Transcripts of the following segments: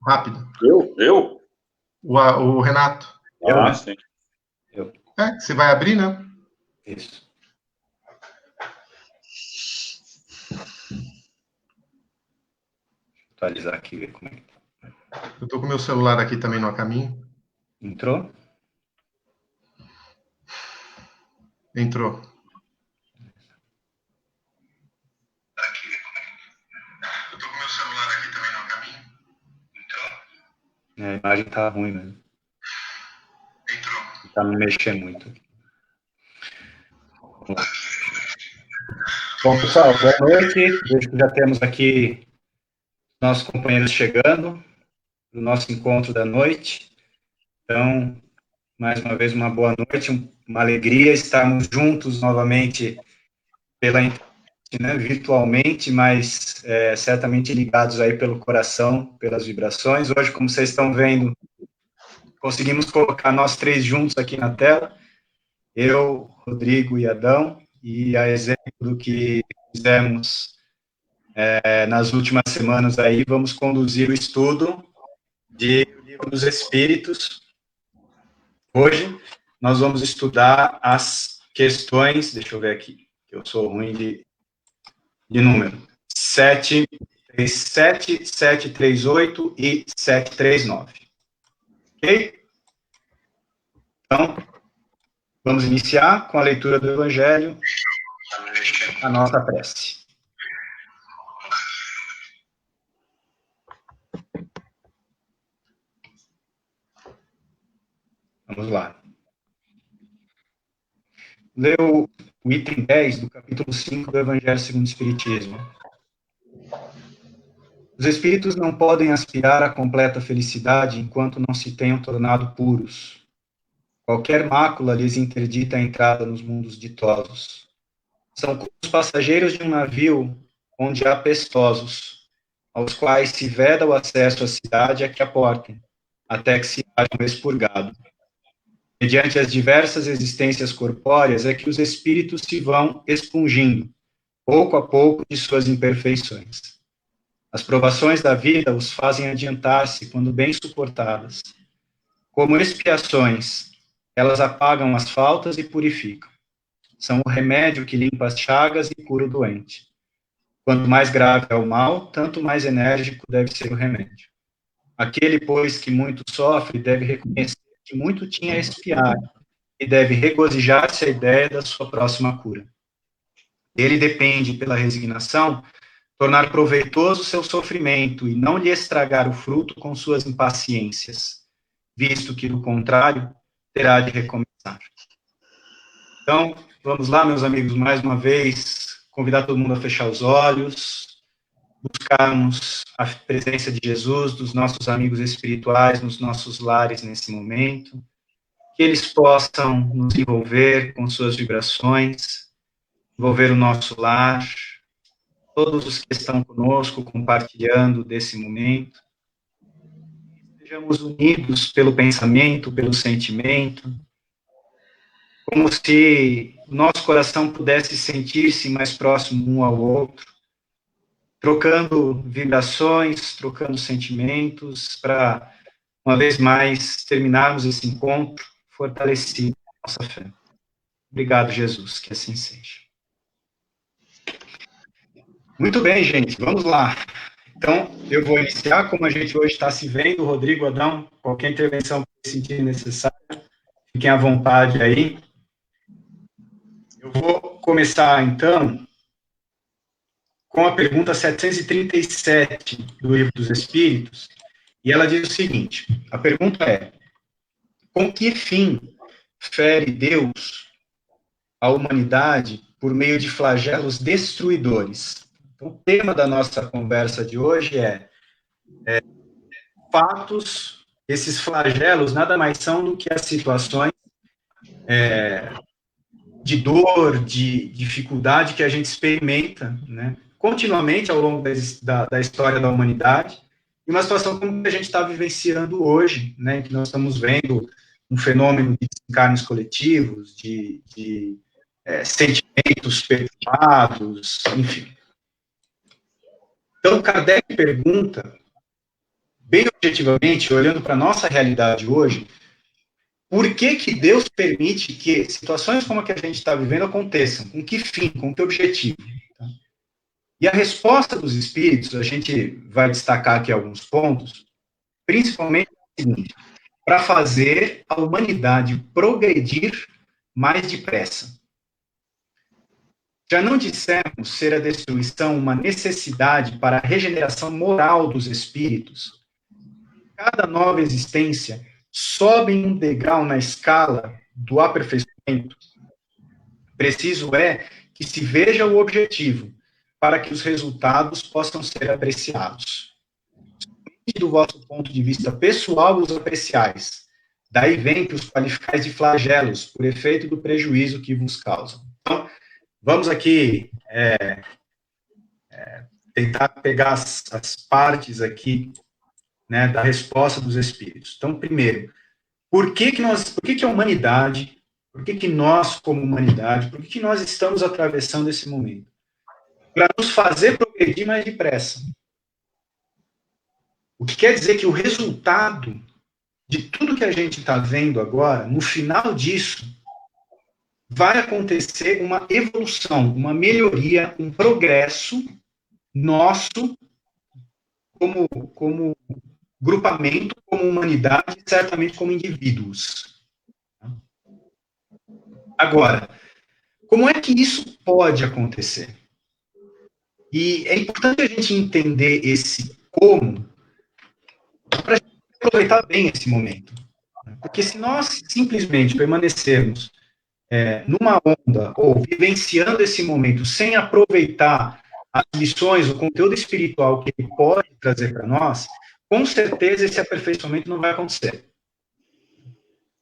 Rápido. Eu? O Renato. Sim. Você vai abrir, né? Isso. Atualizar aqui, ver como é que tá. Eu tô com meu celular aqui também no caminho. Entrou? Entrou. Eu tô com meu celular aqui também no caminho. Entrou? A imagem tá ruim mesmo. Entrou. Tá me mexendo muito. Bom, pessoal, boa noite. Vejo que já temos aqui nossos companheiros chegando no nosso encontro da noite. Então, mais uma vez, uma boa noite, uma alegria estarmos juntos novamente pela internet, né, virtualmente, mas certamente ligados aí pelo coração, pelas vibrações. Hoje, como vocês estão vendo, conseguimos colocar nós três juntos aqui na tela, eu, Rodrigo e Adão, e a exemplo do que fizemos nas últimas semanas aí, vamos conduzir o estudo de O Livro dos Espíritos. Hoje, nós vamos estudar as questões, deixa eu ver aqui, que eu sou ruim de número, 737, 738 e 739. Ok? Então, vamos iniciar com a leitura do Evangelho, a nossa prece. Vamos lá. Leu o item 10 do capítulo 5 do Evangelho segundo o Espiritismo. Os espíritos não podem aspirar à completa felicidade enquanto não se tenham tornado puros. Qualquer mácula lhes interdita a entrada nos mundos ditosos. São como os passageiros de um navio onde há pestosos, aos quais se veda o acesso à cidade a que aportem, até que se hajam expurgado. Mediante as diversas existências corpóreas é que os espíritos se vão expungindo, pouco a pouco, de suas imperfeições. As provações da vida os fazem adiantar-se quando bem suportadas. Como expiações, elas apagam as faltas e purificam. São o remédio que limpa as chagas e cura o doente. Quanto mais grave é o mal, tanto mais enérgico deve ser o remédio. Aquele, pois, que muito sofre, deve reconhecer que muito tinha a expiar e deve regozijar-se à ideia da sua próxima cura. Ele depende, pela resignação, tornar proveitoso o seu sofrimento e não lhe estragar o fruto com suas impaciências, visto que, do contrário, terá de recomeçar. Então, vamos lá, meus amigos, mais uma vez, convidar todo mundo a fechar os olhos, buscarmos a presença de Jesus, dos nossos amigos espirituais nos nossos lares nesse momento, que eles possam nos envolver com suas vibrações, envolver o nosso lar, todos os que estão conosco, compartilhando desse momento. Sejamos unidos pelo pensamento, pelo sentimento, como se o nosso coração pudesse sentir-se mais próximo um ao outro, trocando vibrações, trocando sentimentos, para, uma vez mais, terminarmos esse encontro fortalecido na nossa fé. Obrigado, Jesus, que assim seja. Muito bem, gente, vamos lá. Então, eu vou iniciar, como a gente hoje está se vendo, Rodrigo, Adão, qualquer intervenção que sentir necessária, fiquem à vontade aí. Eu vou começar, então, com a pergunta 737 do Livro dos Espíritos, e ela diz o seguinte, a pergunta é, com que fim fere Deus a humanidade por meio de flagelos destruidores? Então, o tema da nossa conversa de hoje é fatos, esses flagelos nada mais são do que as situações de dor, de dificuldade que a gente experimenta, né, continuamente ao longo da história da humanidade, e uma situação como que a gente está vivenciando hoje, né, que nós estamos vendo um fenômeno de desencarnes coletivos, de sentimentos perturbados, enfim. Então, Kardec pergunta bem objetivamente, olhando para a nossa realidade hoje, por que que Deus permite que situações como a que a gente está vivendo aconteçam? Com que fim? Com que objetivo? Tá? E a resposta dos espíritos, a gente vai destacar aqui alguns pontos, principalmente o seguinte: para fazer a humanidade progredir mais depressa. Já não dissemos ser a destruição uma necessidade para a regeneração moral dos espíritos? Cada nova existência sobe um degrau na escala do aperfeiçoamento. Preciso é que se veja o objetivo, para que os resultados possam ser apreciados. Do vosso ponto de vista pessoal, os apreciais. Daí vem que os qualificais de flagelos, por efeito do prejuízo que vos causam. Então, vamos aqui tentar pegar as partes aqui, né, da resposta dos espíritos. Então, primeiro, por que a humanidade, por que nós, como humanidade, por que nós estamos atravessando esse momento? Para nos fazer progredir mais depressa. O que quer dizer que o resultado de tudo que a gente está vendo agora, no final disso, vai acontecer uma evolução, uma melhoria, um progresso nosso como grupamento, como humanidade, certamente como indivíduos. Agora, como é que isso pode acontecer? E é importante a gente entender esse como para aproveitar bem esse momento. Porque se nós simplesmente permanecermos numa onda ou vivenciando esse momento sem aproveitar as lições, o conteúdo espiritual que ele pode trazer para nós, com certeza esse aperfeiçoamento não vai acontecer.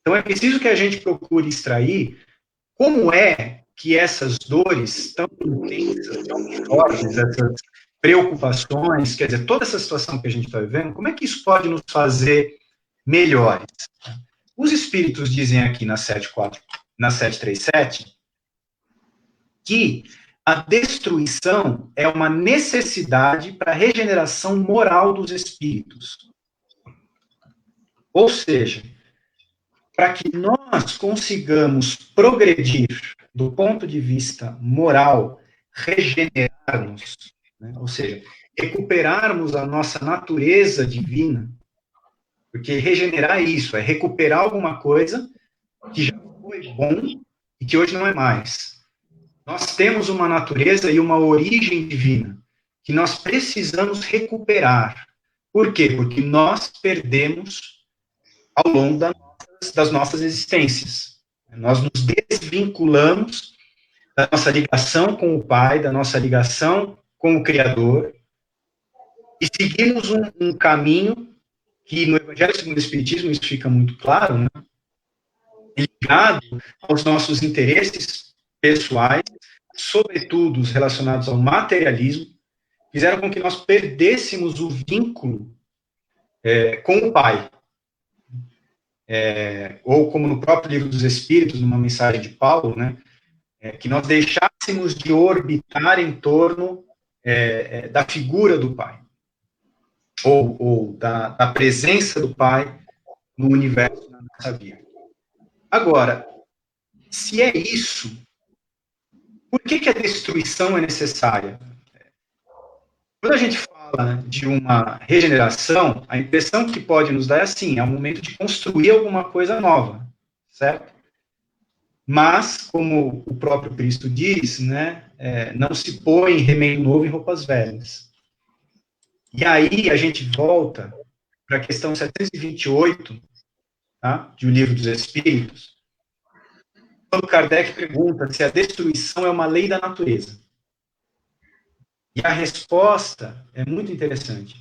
Então é preciso que a gente procure extrair como é que essas dores tão intensas, tão fortes, essas preocupações, quer dizer, toda essa situação que a gente está vivendo, como é que isso pode nos fazer melhores? Os espíritos dizem aqui na 737 que a destruição é uma necessidade para a regeneração moral dos espíritos. Ou seja, para que nós consigamos progredir do ponto de vista moral, regenerar-nos, né? Ou seja, recuperarmos a nossa natureza divina, porque regenerar é isso, é recuperar alguma coisa que já foi bom e que hoje não é mais. Nós temos uma natureza e uma origem divina que nós precisamos recuperar. Por quê? Porque nós perdemos ao longo das nossas existências. Nós nos desvinculamos da nossa ligação com o Pai, da nossa ligação com o Criador, e seguimos um caminho que no Evangelho segundo o Espiritismo isso fica muito claro, né? Ligado aos nossos interesses pessoais, sobretudo os relacionados ao materialismo, fizeram com que nós perdêssemos o vínculo com o Pai. Ou como no próprio Livro dos Espíritos, numa mensagem de Paulo, né, que nós deixássemos de orbitar em torno da figura do Pai, ou da presença do Pai no universo, na nossa vida. Agora, se é isso, por que a destruição é necessária? Quando a gente fala de uma regeneração, a impressão que pode nos dar é assim, é um momento de construir alguma coisa nova, certo? Mas, como o próprio Cristo diz, né, não se põe remédio novo em roupas velhas. E aí a gente volta para a questão 728, tá, de O Livro dos Espíritos, quando Kardec pergunta se a destruição é uma lei da natureza. E a resposta é muito interessante.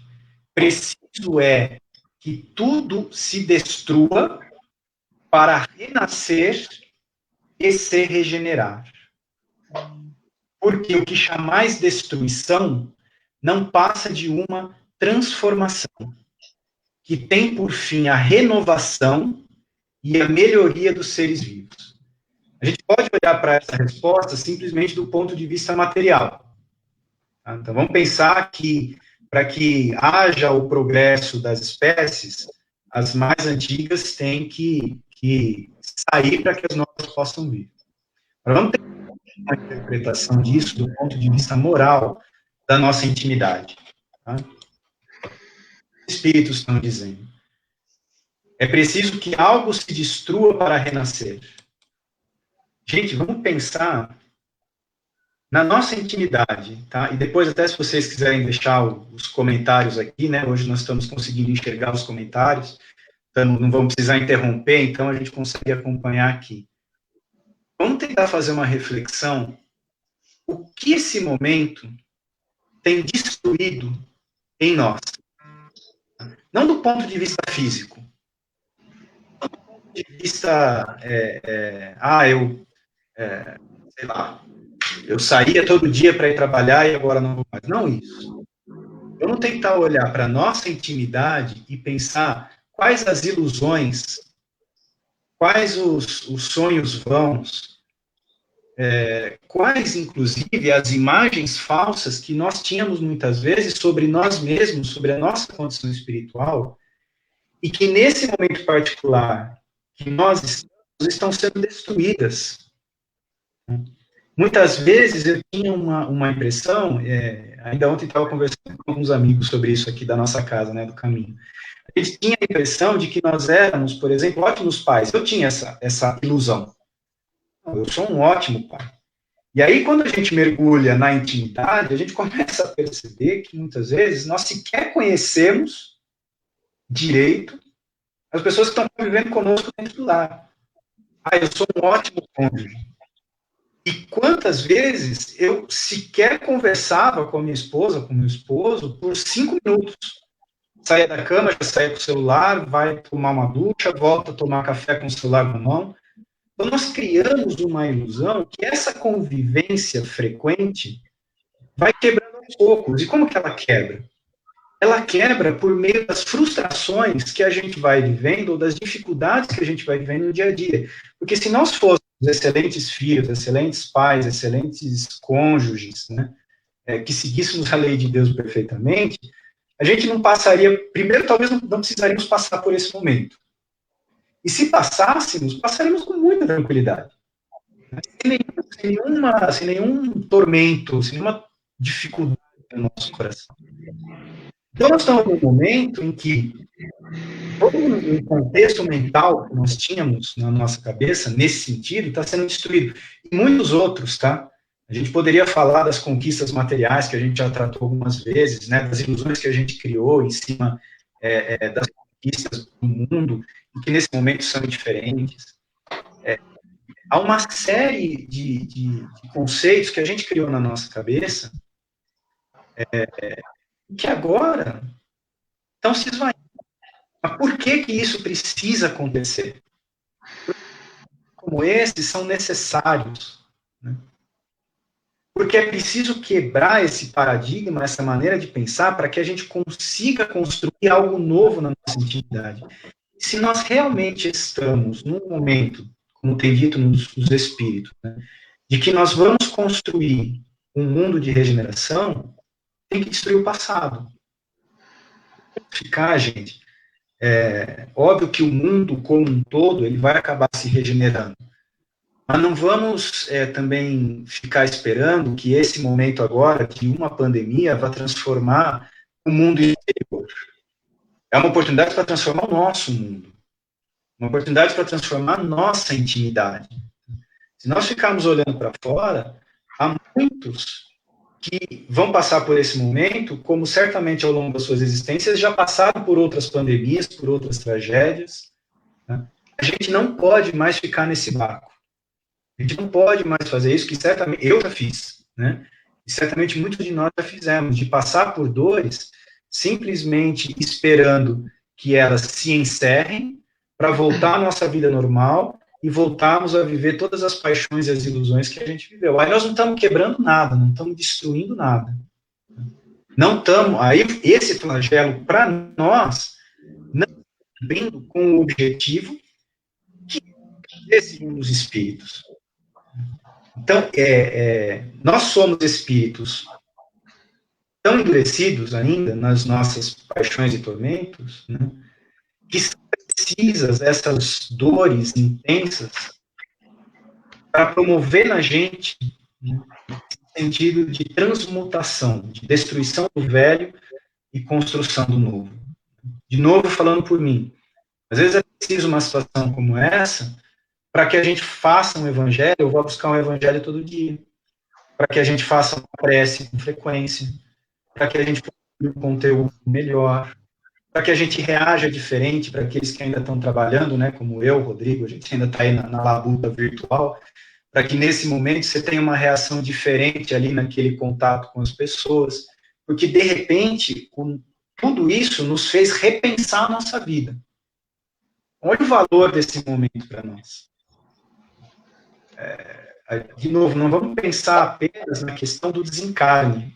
Preciso é que tudo se destrua para renascer e se regenerar. Porque o que chamais destruição não passa de uma transformação, que tem por fim a renovação e a melhoria dos seres vivos. A gente pode olhar para essa resposta simplesmente do ponto de vista material. Tá? Então, vamos pensar que para que haja o progresso das espécies, as mais antigas têm que sair para que as novas possam vir. Vamos ter uma interpretação disso do ponto de vista moral da nossa intimidade. Tá? Os espíritos estão dizendo. É preciso que algo se destrua para renascer. Gente, vamos pensar na nossa intimidade, tá? E depois, até se vocês quiserem deixar os comentários aqui, né? Hoje nós estamos conseguindo enxergar os comentários, então não vamos precisar interromper, então a gente consegue acompanhar aqui. Vamos tentar fazer uma reflexão. O que esse momento tem destruído em nós? Não do ponto de vista físico, não do ponto de vista, sei lá, eu saía todo dia para ir trabalhar e agora não vou mais. Não isso. Vamos tentar olhar para a nossa intimidade e pensar quais as ilusões, quais os sonhos vãos, quais, inclusive, as imagens falsas que nós tínhamos muitas vezes sobre nós mesmos, sobre a nossa condição espiritual, e que nesse momento particular que nós estão sendo destruídas. Muitas vezes eu tinha uma impressão, ainda ontem estava conversando com alguns amigos sobre isso aqui da nossa casa, né, do caminho. A gente tinha a impressão de que nós éramos, por exemplo, ótimos pais. Eu tinha essa ilusão. Eu sou um ótimo pai. E aí, quando a gente mergulha na intimidade, a gente começa a perceber que, muitas vezes, nós sequer conhecemos direito as pessoas que estão convivendo conosco dentro do lar. Eu sou um ótimo cônjuge. E quantas vezes eu sequer conversava com a minha esposa, com o meu esposo, por 5 minutos. Saia da cama, já saia com o celular, vai tomar uma ducha, volta a tomar café com o celular na mão. Então, nós criamos uma ilusão que essa convivência frequente vai quebrando aos poucos. E como que ela quebra? Ela quebra por meio das frustrações que a gente vai vivendo, ou das dificuldades que a gente vai vivendo no dia a dia. Porque se nós fôssemos excelentes filhos, excelentes pais, excelentes cônjuges, né, que seguíssemos a lei de Deus perfeitamente, a gente não passaria, primeiro, talvez não precisaríamos passar por esse momento. E se passássemos, passaríamos com muita tranquilidade. Né? Sem nenhum tormento, sem nenhuma dificuldade no nosso coração. Então, nós estamos num momento em que todo o contexto mental que nós tínhamos na nossa cabeça, nesse sentido, está sendo destruído. E muitos outros, tá? A gente poderia falar das conquistas materiais, que a gente já tratou algumas vezes, né? Das ilusões que a gente criou em cima das conquistas do mundo, e que nesse momento são diferentes. Há uma série de conceitos que a gente criou na nossa cabeça, que agora estão se esvaindo. Mas por que isso precisa acontecer? Como esses são necessários. Né? Porque é preciso quebrar esse paradigma, essa maneira de pensar, para que a gente consiga construir algo novo na nossa intimidade. Se nós realmente estamos num momento, como tem dito nos espíritos, né, de que nós vamos construir um mundo de regeneração, tem que destruir o passado. Ficar, gente, óbvio que o mundo como um todo, ele vai acabar se regenerando. Mas não vamos também ficar esperando que esse momento agora, de uma pandemia, vá transformar o mundo exterior. É uma oportunidade para transformar o nosso mundo. Uma oportunidade para transformar a nossa intimidade. Se nós ficarmos olhando para fora, há muitos que vão passar por esse momento, como certamente ao longo das suas existências já passaram por outras pandemias, por outras tragédias. Né? A gente não pode mais ficar nesse barco. A gente não pode mais fazer isso, que certamente eu já fiz, né? E certamente muitos de nós já fizemos, de passar por dores simplesmente esperando que elas se encerrem para voltar à nossa vida normal e voltarmos a viver todas as paixões e as ilusões que a gente viveu. Aí nós não estamos quebrando nada, não estamos destruindo nada. Não estamos... Aí esse flagelo, para nós, não está vindo com o objetivo que é segundo os espíritos. Então, nós somos espíritos tão endurecidos ainda nas nossas paixões e tormentos, né, que são precisas essas dores intensas para promover na gente, né, sentido de transmutação, de destruição do velho e construção do novo. De novo, falando por mim, às vezes é preciso uma situação como essa para que a gente faça um evangelho, eu vou buscar um evangelho todo dia, para que a gente faça uma prece com frequência, para que a gente produza um conteúdo melhor, para que a gente reaja diferente para aqueles que ainda estão trabalhando, né, como eu, Rodrigo, a gente ainda está aí na labuta virtual, para que nesse momento você tenha uma reação diferente ali naquele contato com as pessoas, porque de repente tudo isso nos fez repensar a nossa vida. Olha o valor desse momento para nós. De novo, não vamos pensar apenas na questão do desencarne.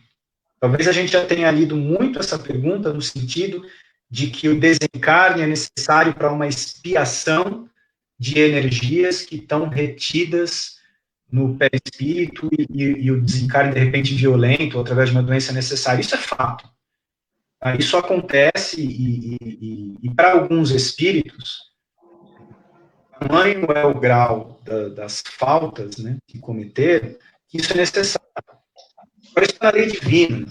Talvez a gente já tenha lido muito essa pergunta no sentido de que o desencarne é necessário para uma expiação de energias que estão retidas no perispírito e o desencarne, de repente, violento, ou através de uma doença necessária. Isso é fato. Isso acontece e para alguns espíritos, o tamanho é o grau das faltas, né, que cometeram, que isso é necessário. Agora, isso é uma lei divina,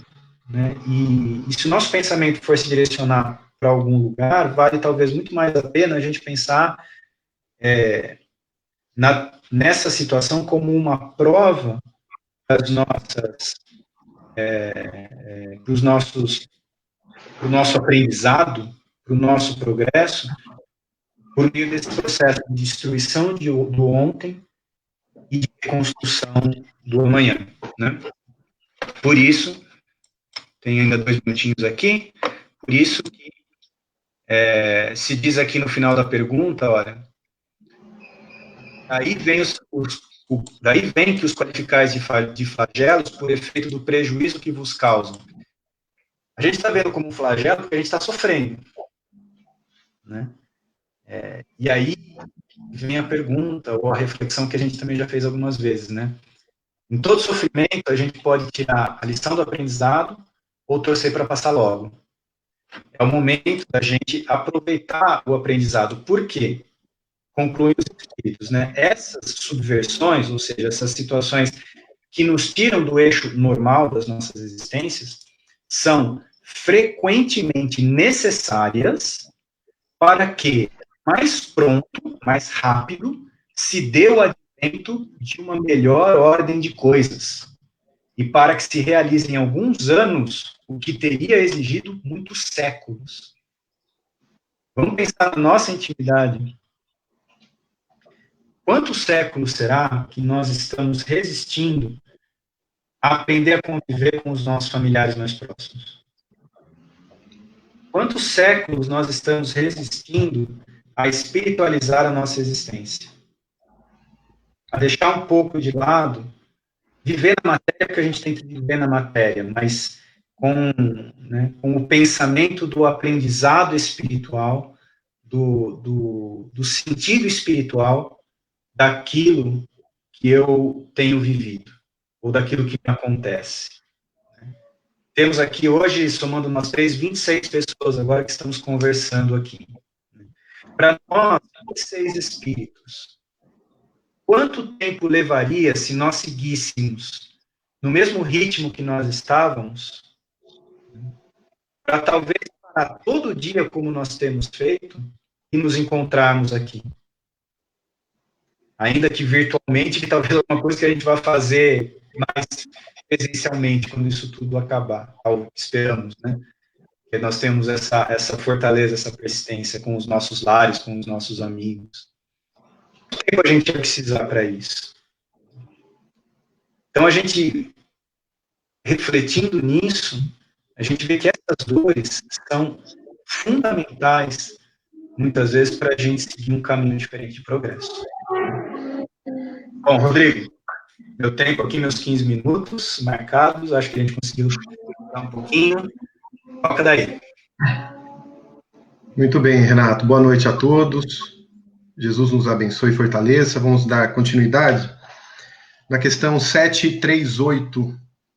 né, e se o nosso pensamento for se direcionar para algum lugar, vale talvez muito mais a pena a gente pensar nessa situação como uma prova das nossas, pro nosso aprendizado, para o nosso progresso, por meio desse processo de destruição do ontem e de reconstrução do amanhã, né? Por isso, tem ainda 2 minutinhos aqui, por isso que se diz aqui no final da pergunta, olha, daí vem que os qualificais de flagelos por efeito do prejuízo que vos causam. A gente está vendo como um flagelo porque a gente está sofrendo, né? E aí vem a pergunta, ou a reflexão que a gente também já fez algumas vezes, né? Em todo sofrimento, a gente pode tirar a lição do aprendizado ou torcer para passar logo. É o momento da gente aproveitar o aprendizado. Por quê? Concluem os espíritos, né? Essas subversões, ou seja, essas situações que nos tiram do eixo normal das nossas existências, são frequentemente necessárias para que mais pronto, mais rápido, se dê o advento de uma melhor ordem de coisas. E para que se realize em alguns anos o que teria exigido muitos séculos. Vamos pensar na nossa intimidade. Quantos séculos será que nós estamos resistindo a aprender a conviver com os nossos familiares mais próximos? Quantos séculos nós estamos resistindo a espiritualizar a nossa existência? A deixar um pouco de lado, viver na matéria, porque a gente tem que viver na matéria, mas com o pensamento do aprendizado espiritual, do sentido espiritual daquilo que eu tenho vivido, ou daquilo que me acontece. Temos aqui hoje, somando umas 26 pessoas agora que estamos conversando aqui. Para nós, 26 espíritos, quanto tempo levaria se nós seguíssemos no mesmo ritmo que nós estávamos, para talvez parar todo dia como nós temos feito e nos encontrarmos aqui? Ainda que virtualmente, que talvez alguma coisa que a gente vai fazer mais presencialmente quando isso tudo acabar, esperamos, né? Porque nós temos essa fortaleza, essa persistência com os nossos lares, com os nossos amigos. Quanto tempo a gente vai precisar para isso? Então, a gente, refletindo nisso, a gente vê que essas dores são fundamentais, muitas vezes, para a gente seguir um caminho diferente de progresso. Bom, Rodrigo, meu tempo aqui, meus 15 minutos marcados, acho que a gente conseguiu dar um pouquinho. Toca daí. Muito bem, Renato. Boa noite a todos. Jesus nos abençoe e fortaleça. Vamos dar continuidade na questão 738,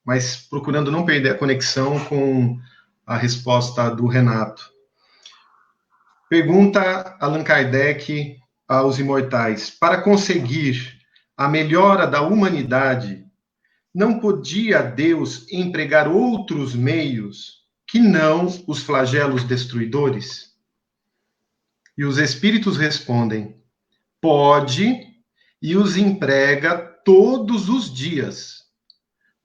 mas procurando não perder a conexão com a resposta do Renato. Pergunta Allan Kardec aos imortais: para conseguir a melhora da humanidade, não podia Deus empregar outros meios que não os flagelos destruidores? E os espíritos respondem: pode, e os emprega todos os dias,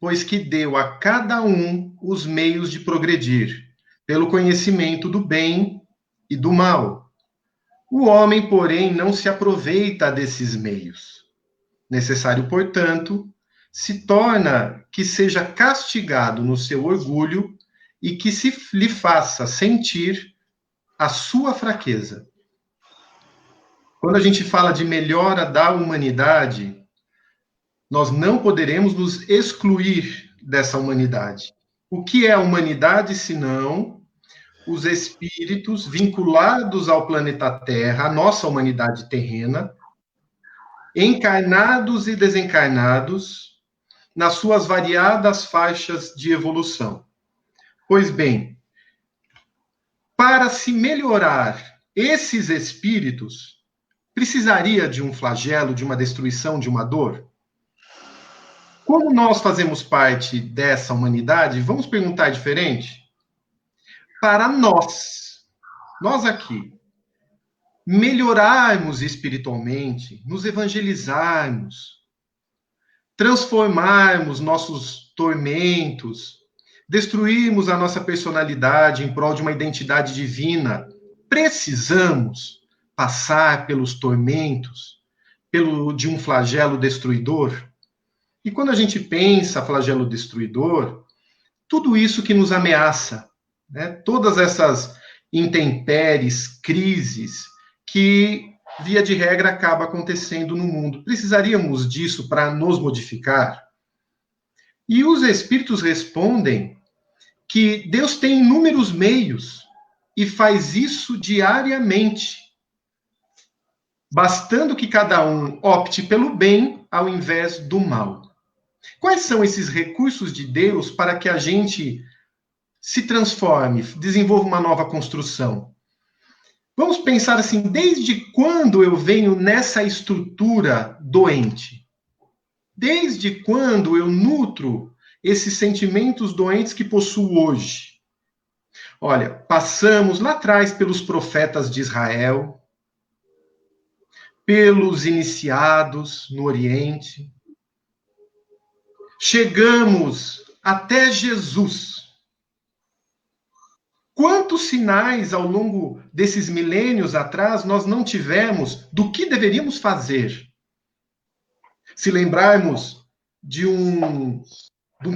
pois que deu a cada um os meios de progredir, pelo conhecimento do bem e do mal. O homem, porém, não se aproveita desses meios. Necessário, portanto, se torna que seja castigado no seu orgulho e que se lhe faça sentir a sua fraqueza. Quando a gente fala de melhora da humanidade, nós não poderemos nos excluir dessa humanidade. O que é a humanidade, senão os espíritos vinculados ao planeta Terra, a nossa humanidade terrena, encarnados e desencarnados, nas suas variadas faixas de evolução. Pois bem, para se melhorar esses espíritos, precisaria de um flagelo, de uma destruição, de uma dor? Como nós fazemos parte dessa humanidade, vamos perguntar diferente? Para nós aqui, melhorarmos espiritualmente, nos evangelizarmos, transformarmos nossos tormentos, destruirmos a nossa personalidade em prol de uma identidade divina, precisamos passar pelos tormentos, de um flagelo destruidor. E quando a gente pensa flagelo destruidor, tudo isso que nos ameaça, né? Todas essas intempéries, crises, que, via de regra, acaba acontecendo no mundo. Precisaríamos disso para nos modificar? E os espíritos respondem que Deus tem inúmeros meios e faz isso diariamente, bastando que cada um opte pelo bem ao invés do mal. Quais são esses recursos de Deus para que a gente se transforme, desenvolva uma nova construção? Vamos pensar assim, desde quando eu venho nessa estrutura doente? Desde quando eu nutro esses sentimentos doentes que possuo hoje? Olha, passamos lá atrás pelos profetas de Israel, pelos iniciados no Oriente, chegamos até Jesus. Quantos sinais ao longo desses milênios atrás nós não tivemos do que deveríamos fazer? Se lembrarmos de um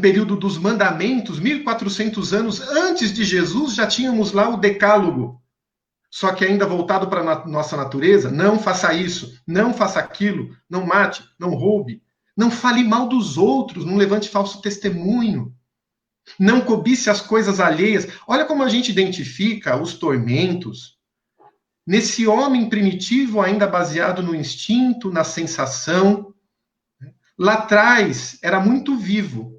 período dos mandamentos, 1400 anos antes de Jesus, já tínhamos lá o Decálogo, só que ainda voltado para a nossa natureza: não faça isso, não faça aquilo, não mate, não roube, não fale mal dos outros, não levante falso testemunho, não cobice as coisas alheias. Olha como a gente identifica os tormentos nesse homem primitivo, ainda baseado no instinto, na sensação. Lá atrás era muito vivo,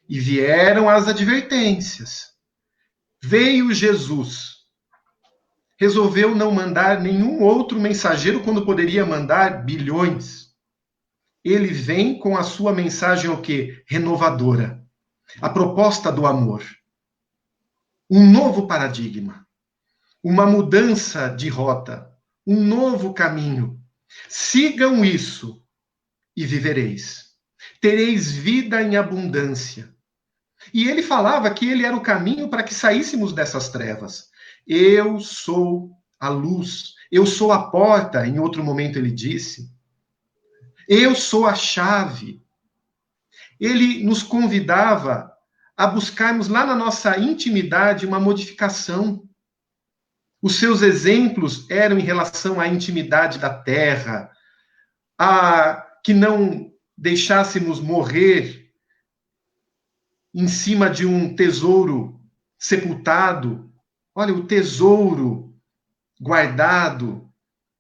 e vieram as advertências. Veio Jesus, resolveu não mandar nenhum outro mensageiro quando poderia mandar bilhões. Ele vem com a sua mensagem o quê? Renovadora. A proposta do amor. Um novo paradigma. Uma mudança de rota. Um novo caminho. Sigam isso e vivereis. Tereis vida em abundância. E ele falava que ele era o caminho para que saíssemos dessas trevas. Eu sou a luz. Eu sou a porta, em outro momento ele disse. Eu sou a chave. Ele nos convidava a buscarmos lá na nossa intimidade uma modificação. Os seus exemplos eram em relação à intimidade da terra, a que não deixássemos morrer em cima de um tesouro sepultado. Olha, o tesouro guardado.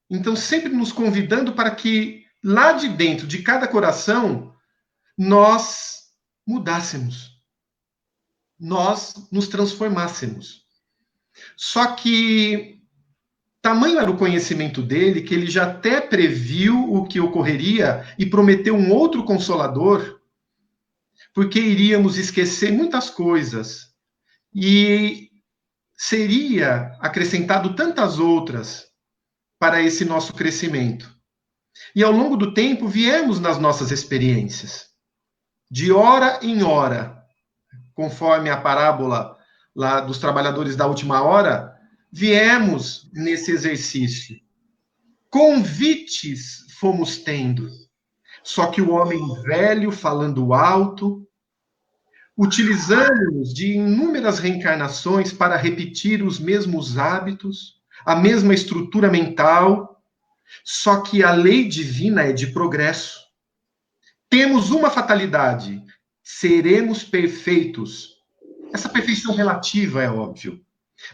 Então, sempre nos convidando para que lá de dentro de cada coração nós mudássemos. nós nos transformássemos. Só que tamanho era o conhecimento dele que ele já até previu o que ocorreria e prometeu um outro consolador, porque iríamos esquecer muitas coisas e seria acrescentado tantas outras para esse nosso crescimento. E ao longo do tempo viemos nas nossas experiências, de hora em hora, conforme a parábola lá dos trabalhadores da última hora, viemos nesse exercício. Convites fomos tendo. Só que o homem velho falando alto, utilizamos de inúmeras reencarnações para repetir os mesmos hábitos, a mesma estrutura mental, só que a lei divina é de progresso. Temos uma fatalidade: seremos perfeitos. Essa perfeição relativa é óbvio.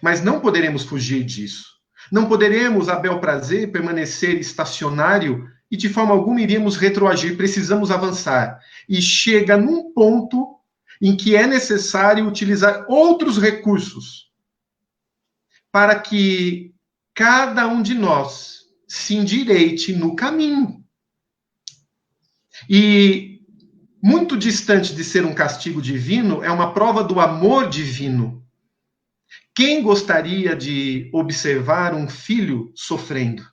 Mas não poderemos fugir disso. Não poderemos, a bel prazer, permanecer estacionário e de forma alguma iríamos retroagir. Precisamos avançar. E chega num ponto em que é necessário utilizar outros recursos para que cada um de nós se endireite no caminho. E muito distante de ser um castigo divino, é uma prova do amor divino. Quem gostaria de observar um filho sofrendo?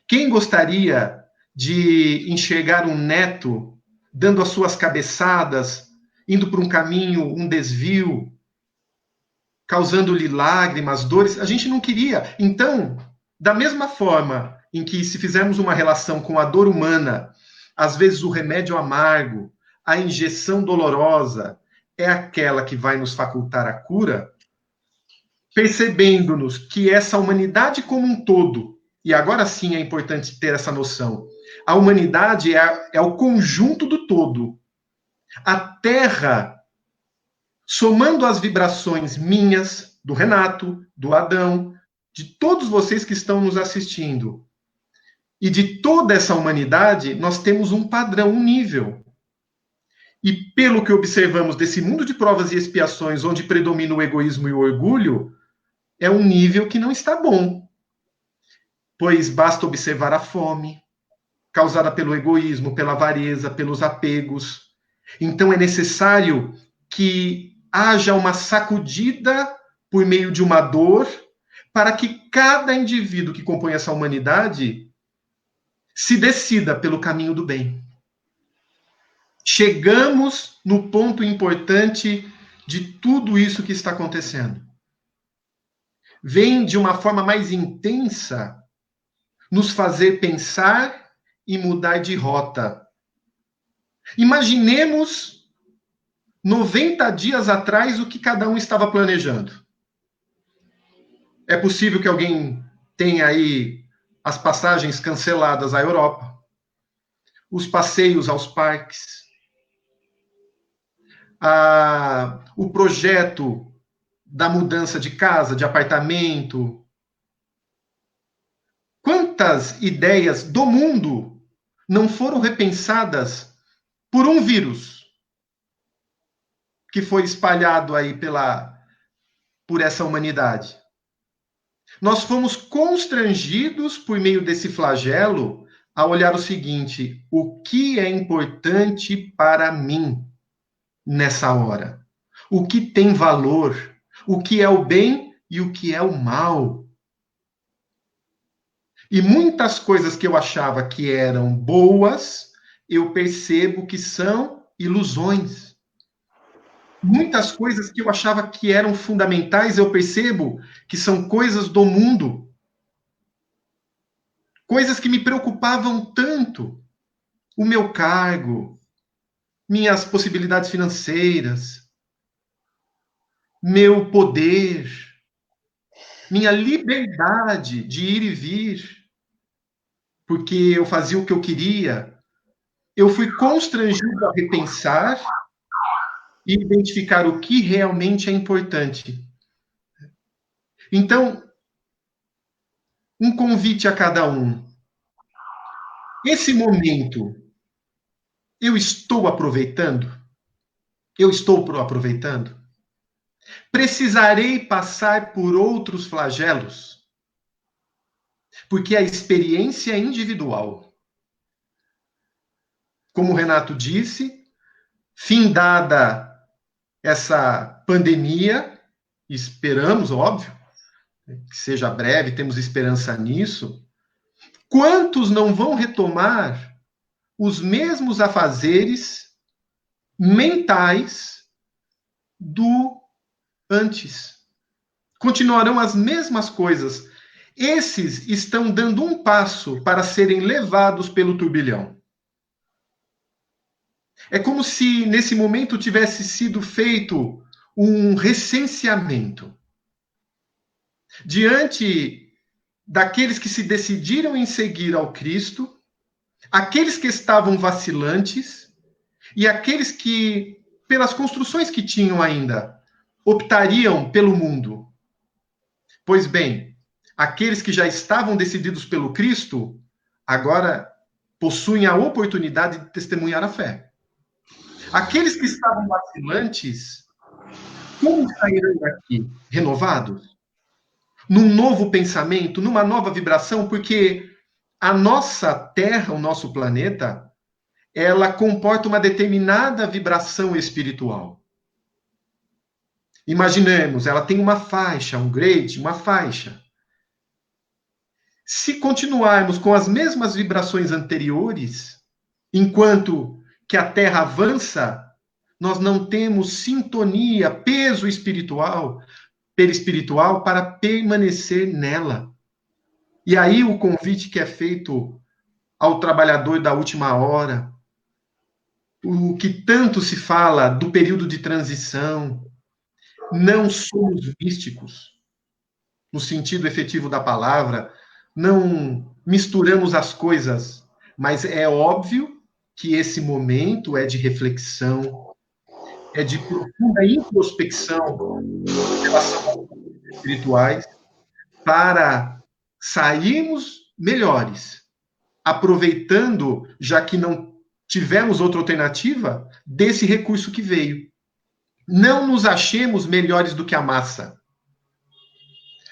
Quem gostaria de enxergar um neto dando as suas cabeçadas, indo por um caminho, um desvio, causando-lhe lágrimas, dores? A gente não queria. Então, da mesma forma em que se fizermos uma relação com a dor humana, às vezes o remédio amargo, a injeção dolorosa, é aquela que vai nos facultar a cura, percebendo-nos que essa humanidade como um todo, e agora sim é importante ter essa noção, a humanidade é o conjunto do todo. A Terra, somando as vibrações minhas, do Renato, do Adão, de todos vocês que estão nos assistindo, e de toda essa humanidade, nós temos um padrão, um nível. E pelo que observamos desse mundo de provas e expiações, onde predomina o egoísmo e o orgulho, é um nível que não está bom. Pois basta observar a fome, causada pelo egoísmo, pela avareza, pelos apegos. Então é necessário que haja uma sacudida por meio de uma dor, para que cada indivíduo que compõe essa humanidade se decida pelo caminho do bem. Chegamos no ponto importante de tudo isso que está acontecendo. Vem de uma forma mais intensa nos fazer pensar e mudar de rota. Imaginemos 90 dias atrás o que cada um estava planejando. É possível que alguém tenha aí as passagens canceladas à Europa, os passeios aos parques, o projeto da mudança de casa, de apartamento. Quantas ideias do mundo não foram repensadas por um vírus que foi espalhado aí por essa humanidade? Nós fomos constrangidos por meio desse flagelo a olhar o seguinte: o que é importante para mim nessa hora? O que tem valor? O que é o bem e o que é o mal? E muitas coisas que eu achava que eram boas, eu percebo que são ilusões. Muitas coisas que eu achava que eram fundamentais, eu percebo que são coisas do mundo. Coisas que me preocupavam tanto. O meu cargo, minhas possibilidades financeiras, meu poder, minha liberdade de ir e vir, porque eu fazia o que eu queria. Eu fui constrangido a repensar e identificar o que realmente é importante. Então, um convite a cada um. Esse momento, eu estou aproveitando? Eu estou aproveitando? Precisarei passar por outros flagelos? Porque a experiência é individual. Como o Renato disse, findada essa pandemia, esperamos, óbvio, que seja breve, temos esperança nisso. Quantos não vão retomar os mesmos afazeres mentais do antes? Continuarão as mesmas coisas. Esses estão dando um passo para serem levados pelo turbilhão. É como se nesse momento tivesse sido feito um recenseamento. Diante daqueles que se decidiram em seguir ao Cristo, aqueles que estavam vacilantes e aqueles que, pelas construções que tinham ainda, optariam pelo mundo. Pois bem, aqueles que já estavam decididos pelo Cristo, agora possuem a oportunidade de testemunhar a fé. Aqueles que estavam vacilantes, como sairão daqui? Renovados? Num novo pensamento, numa nova vibração, porque a nossa Terra, o nosso planeta, ela comporta uma determinada vibração espiritual. Imaginemos, ela tem uma faixa, um grade, uma faixa. Se continuarmos com as mesmas vibrações anteriores, enquanto que a Terra avança, nós não temos sintonia, peso espiritual, perispiritual para permanecer nela. E aí o convite que é feito ao trabalhador da última hora, o que tanto se fala do período de transição, não somos místicos, no sentido efetivo da palavra, não misturamos as coisas, mas é óbvio que esse momento é de reflexão, é de profunda introspecção em relação aos espirituais, para sairmos melhores, aproveitando, já que não tivemos outra alternativa, desse recurso que veio. Não nos achemos melhores do que a massa.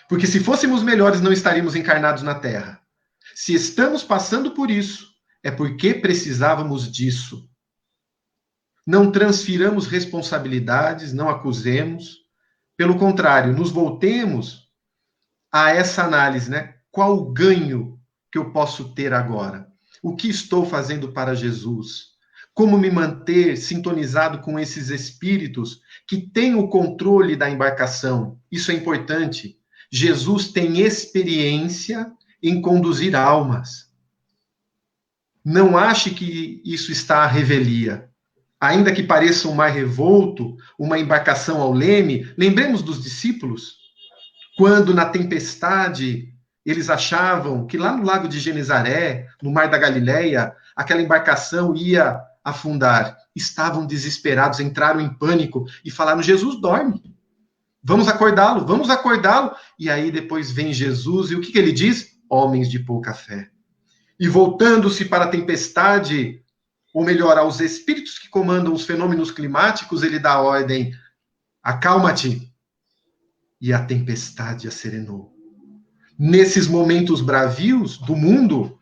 Porque se fôssemos melhores, não estaríamos encarnados na Terra. Se estamos passando por isso, é porque precisávamos disso. Não transfiramos responsabilidades, não acusemos. Pelo contrário, nos voltemos a essa análise, né? Qual o ganho que eu posso ter agora? O que estou fazendo para Jesus? Como me manter sintonizado com esses espíritos que têm o controle da embarcação? Isso é importante. Jesus tem experiência em conduzir almas. Não ache que isso está à revelia. Ainda que pareça um mar revolto, uma embarcação ao leme, lembremos dos discípulos, quando na tempestade eles achavam que lá no lago de Genezaré, no mar da Galileia, aquela embarcação ia afundar. Estavam desesperados, entraram em pânico e falaram: Jesus dorme. Vamos acordá-lo, vamos acordá-lo. E aí depois vem Jesus e o que ele diz? Homens de pouca fé. E voltando-se para a tempestade, ou melhor, aos espíritos que comandam os fenômenos climáticos, ele dá a ordem: acalma-te. E a tempestade acerenou. Nesses momentos bravios do mundo,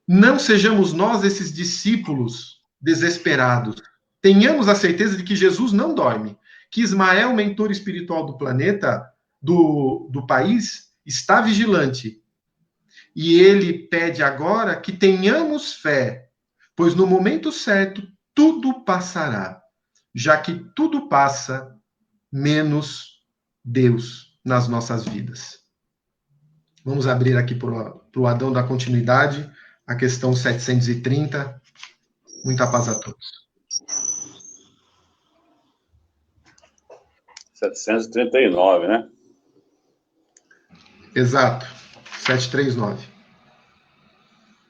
não sejamos nós esses discípulos desesperados. Tenhamos a certeza de que Jesus não dorme, que Ismael, mentor espiritual do planeta, do país, está vigilante. E ele pede agora que tenhamos fé, pois no momento certo tudo passará, já que tudo passa, menos Deus nas nossas vidas. Vamos abrir aqui para o Adão da continuidade, a questão 730. Muita paz a todos. 739, né? Exato, 739.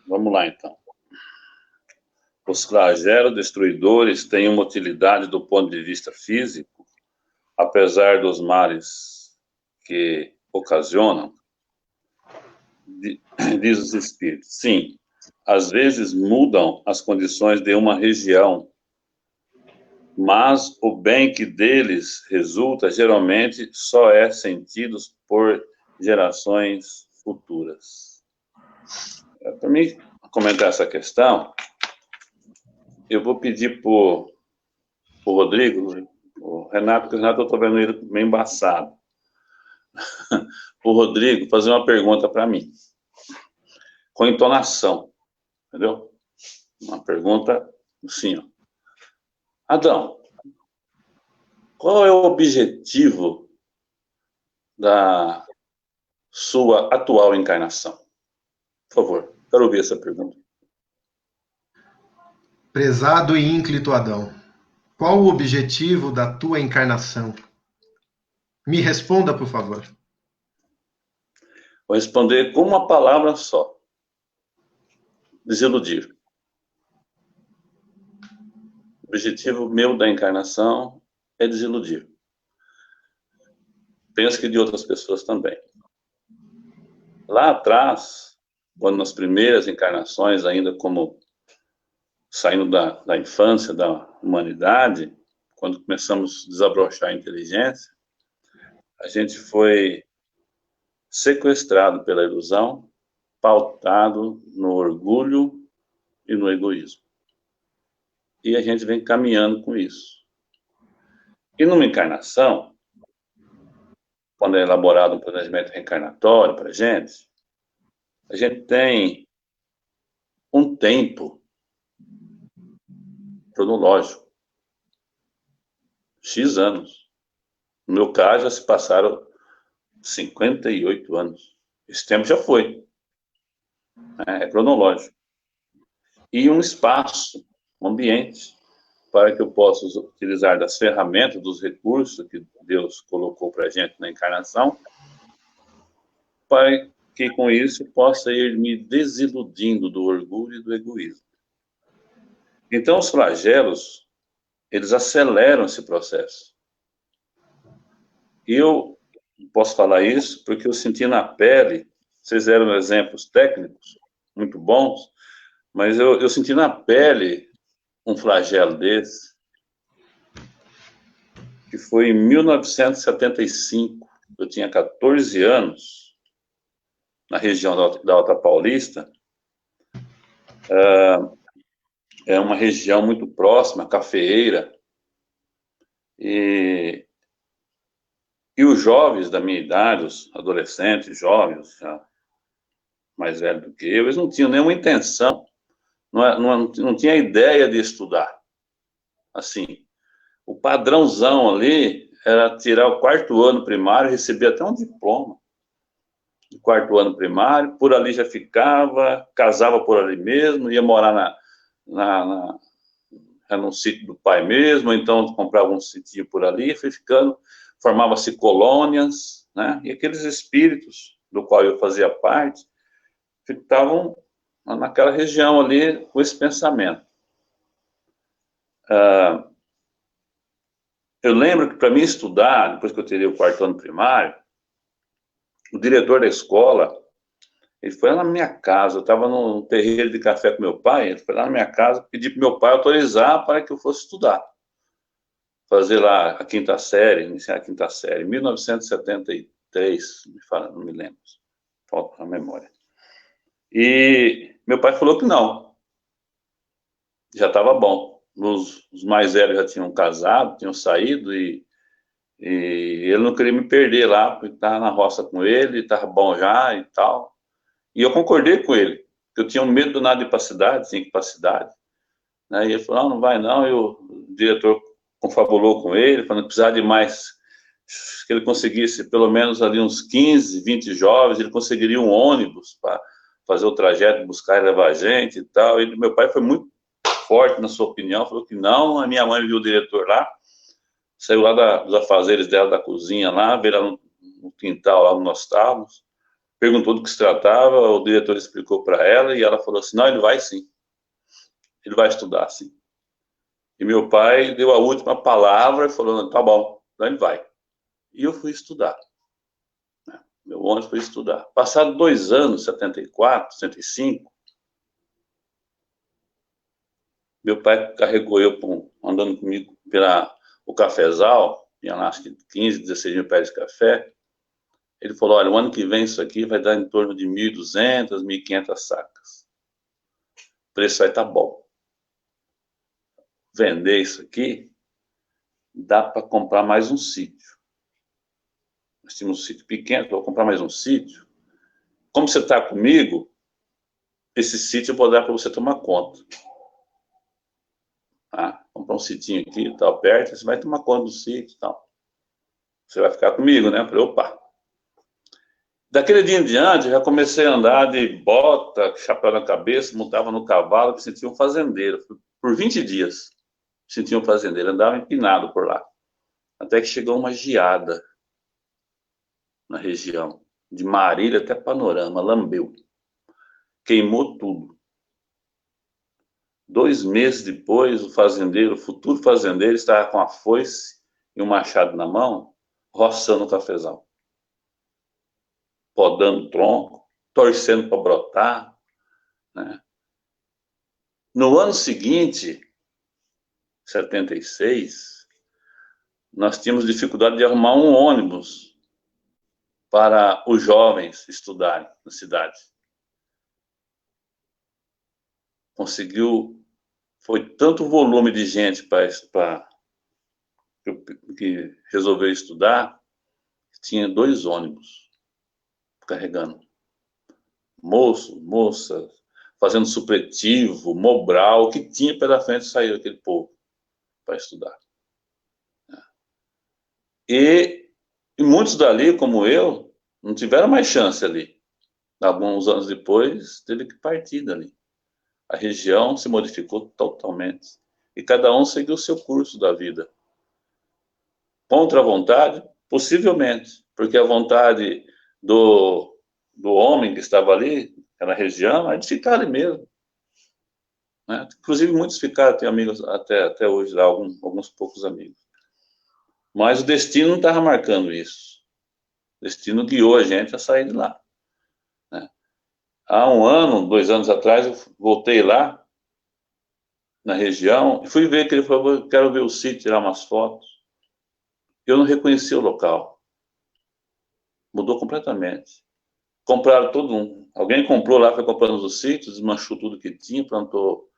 Vamos lá, então. Os flagelos destruidores têm uma utilidade do ponto de vista físico, apesar dos males que ocasionam, diz os espíritos. Sim, às vezes mudam as condições de uma região mas o bem que deles resulta geralmente só é sentido por gerações futuras. Para mim comentar essa questão, eu vou pedir para o Rodrigo, o Renato, porque o Renato eu estou vendo ele meio embaçado. O Rodrigo fazer uma pergunta para mim, com entonação, entendeu? Uma pergunta assim, ó. Adão, qual é o objetivo da sua atual encarnação? Por favor, quero ouvir essa pergunta. Prezado e ínclito Adão, qual o objetivo da tua encarnação? Me responda, por favor. Vou responder com uma palavra só. Desiludir. O objetivo meu da encarnação é desiludir. Penso que de outras pessoas também. Lá atrás, quando nas primeiras encarnações, ainda como saindo da infância da humanidade, quando começamos a desabrochar a inteligência, a gente foi sequestrado pela ilusão, pautado no orgulho e no egoísmo. E a gente vem caminhando com isso. E numa encarnação, quando é elaborado um planejamento reencarnatório para a gente tem um tempo cronológico. X anos. No meu caso, já se passaram 58 anos. Esse tempo já foi. É cronológico. E um espaço, um ambiente, para que eu possa utilizar das ferramentas, dos recursos que Deus colocou para a gente na encarnação, para que com isso eu possa ir me desiludindo do orgulho e do egoísmo. Então, os flagelos, eles aceleram esse processo. E eu posso falar isso porque eu senti na pele, vocês eram exemplos técnicos muito bons, mas eu senti na pele um flagelo desse, que foi em 1975, eu tinha 14 anos, na região da Alta Paulista. É uma região muito próxima, cafeeira, e os jovens da minha idade, os adolescentes, jovens, já mais velhos do que eu, eles não tinham nenhuma intenção, não tinha ideia de estudar. Assim, o padrãozão ali era tirar o 4º ano primário, receber até um diploma de 4º ano primário, por ali já ficava, casava por ali mesmo, ia morar no sítio do pai mesmo, ou então comprava um sítio por ali, foi ficando, formava-se colônias, né? E aqueles espíritos do qual eu fazia parte ficavam naquela região ali com esse pensamento. Eu lembro que para mim estudar, depois que eu tirei o 4º ano primário, o diretor da escola, ele foi lá na minha casa, eu estava num terreiro de café com meu pai, ele foi lá na minha casa pedir para meu pai autorizar para que eu fosse estudar. Fazer lá a 5ª série, iniciar a 5ª série, 1973, não me lembro, falta a memória. E meu pai falou que não, já estava bom. Os mais velhos já tinham casado, tinham saído, e ele não queria me perder lá, porque estava na roça com ele, estava bom já e tal. E eu concordei com ele, porque eu tinha um medo do nada de ir para a cidade, tinha que ir para a cidade. Né? E ele falou, não vai não, e o diretor confabulou com ele, falando que precisava de mais, que ele conseguisse pelo menos ali uns 15, 20 jovens, ele conseguiria um ônibus para fazer o trajeto, buscar e levar a gente e tal. E meu pai foi muito forte na sua opinião, falou que não. A minha mãe viu o diretor lá, saiu lá dos afazeres dela, da cozinha lá, veio lá no quintal, lá onde nós estávamos, perguntou do que se tratava, o diretor explicou para ela, e ela falou assim, não, ele vai sim, ele vai estudar sim. E meu pai deu a última palavra e falou, tá bom, então ele vai. E eu fui estudar. Meu ônibus foi estudar. Passado 2 anos, 74, 75, meu pai carregou eu, andando comigo o cafezal, tinha lá acho que 15, 16 mil pés de café. Ele falou, olha, o ano que vem isso aqui vai dar em torno de 1.200, 1.500 sacas. O preço vai estar bom. Vender isso aqui, dá para comprar mais um sítio. Nós tínhamos um sítio pequeno, vou comprar mais um sítio. Como você está comigo, esse sítio eu vou dar para você tomar conta. Comprar um sitinho aqui, tal, perto, você vai tomar conta do sítio e tal. Você vai ficar comigo, né? Eu falei, opa. Daquele dia em diante, eu já comecei a andar de bota, chapéu na cabeça, montava no cavalo, me sentia um fazendeiro. Por 20 dias, me sentia um fazendeiro, andava empinado por lá. Até que chegou uma geada na região, de Marília até Panorama, lambeu. Queimou tudo. 2 meses depois, o futuro fazendeiro, estava com a foice e um machado na mão, roçando o cafezal. Podando o tronco, torcendo para brotar. Né? No ano seguinte, 76, nós tínhamos dificuldade de arrumar um ônibus para os jovens estudarem na cidade. Foi tanto volume de gente que resolveu estudar, que tinha 2 ônibus carregando. Moço, moça, fazendo supletivo, Mobral, o que tinha pela frente saiu aquele povo para estudar. E muitos dali, como eu, não tiveram mais chance ali. Alguns anos depois, teve que partir dali. A região se modificou totalmente. E cada um seguiu o seu curso da vida. Contra a vontade? Possivelmente. Porque a vontade do homem que estava ali, na região, é de ficar ali mesmo. Né? Inclusive, muitos ficaram, tem amigos até hoje lá, alguns poucos amigos. Mas o destino não estava marcando isso. O destino guiou a gente a sair de lá. Né? Há 1 ano, 2 anos atrás, eu voltei lá, na região, e fui ver que ele falou, quero ver o sítio, tirar umas fotos. Eu não reconheci o local. Mudou completamente. Compraram alguém comprou lá, foi comprando os sítios, desmanchou tudo que tinha, plantou,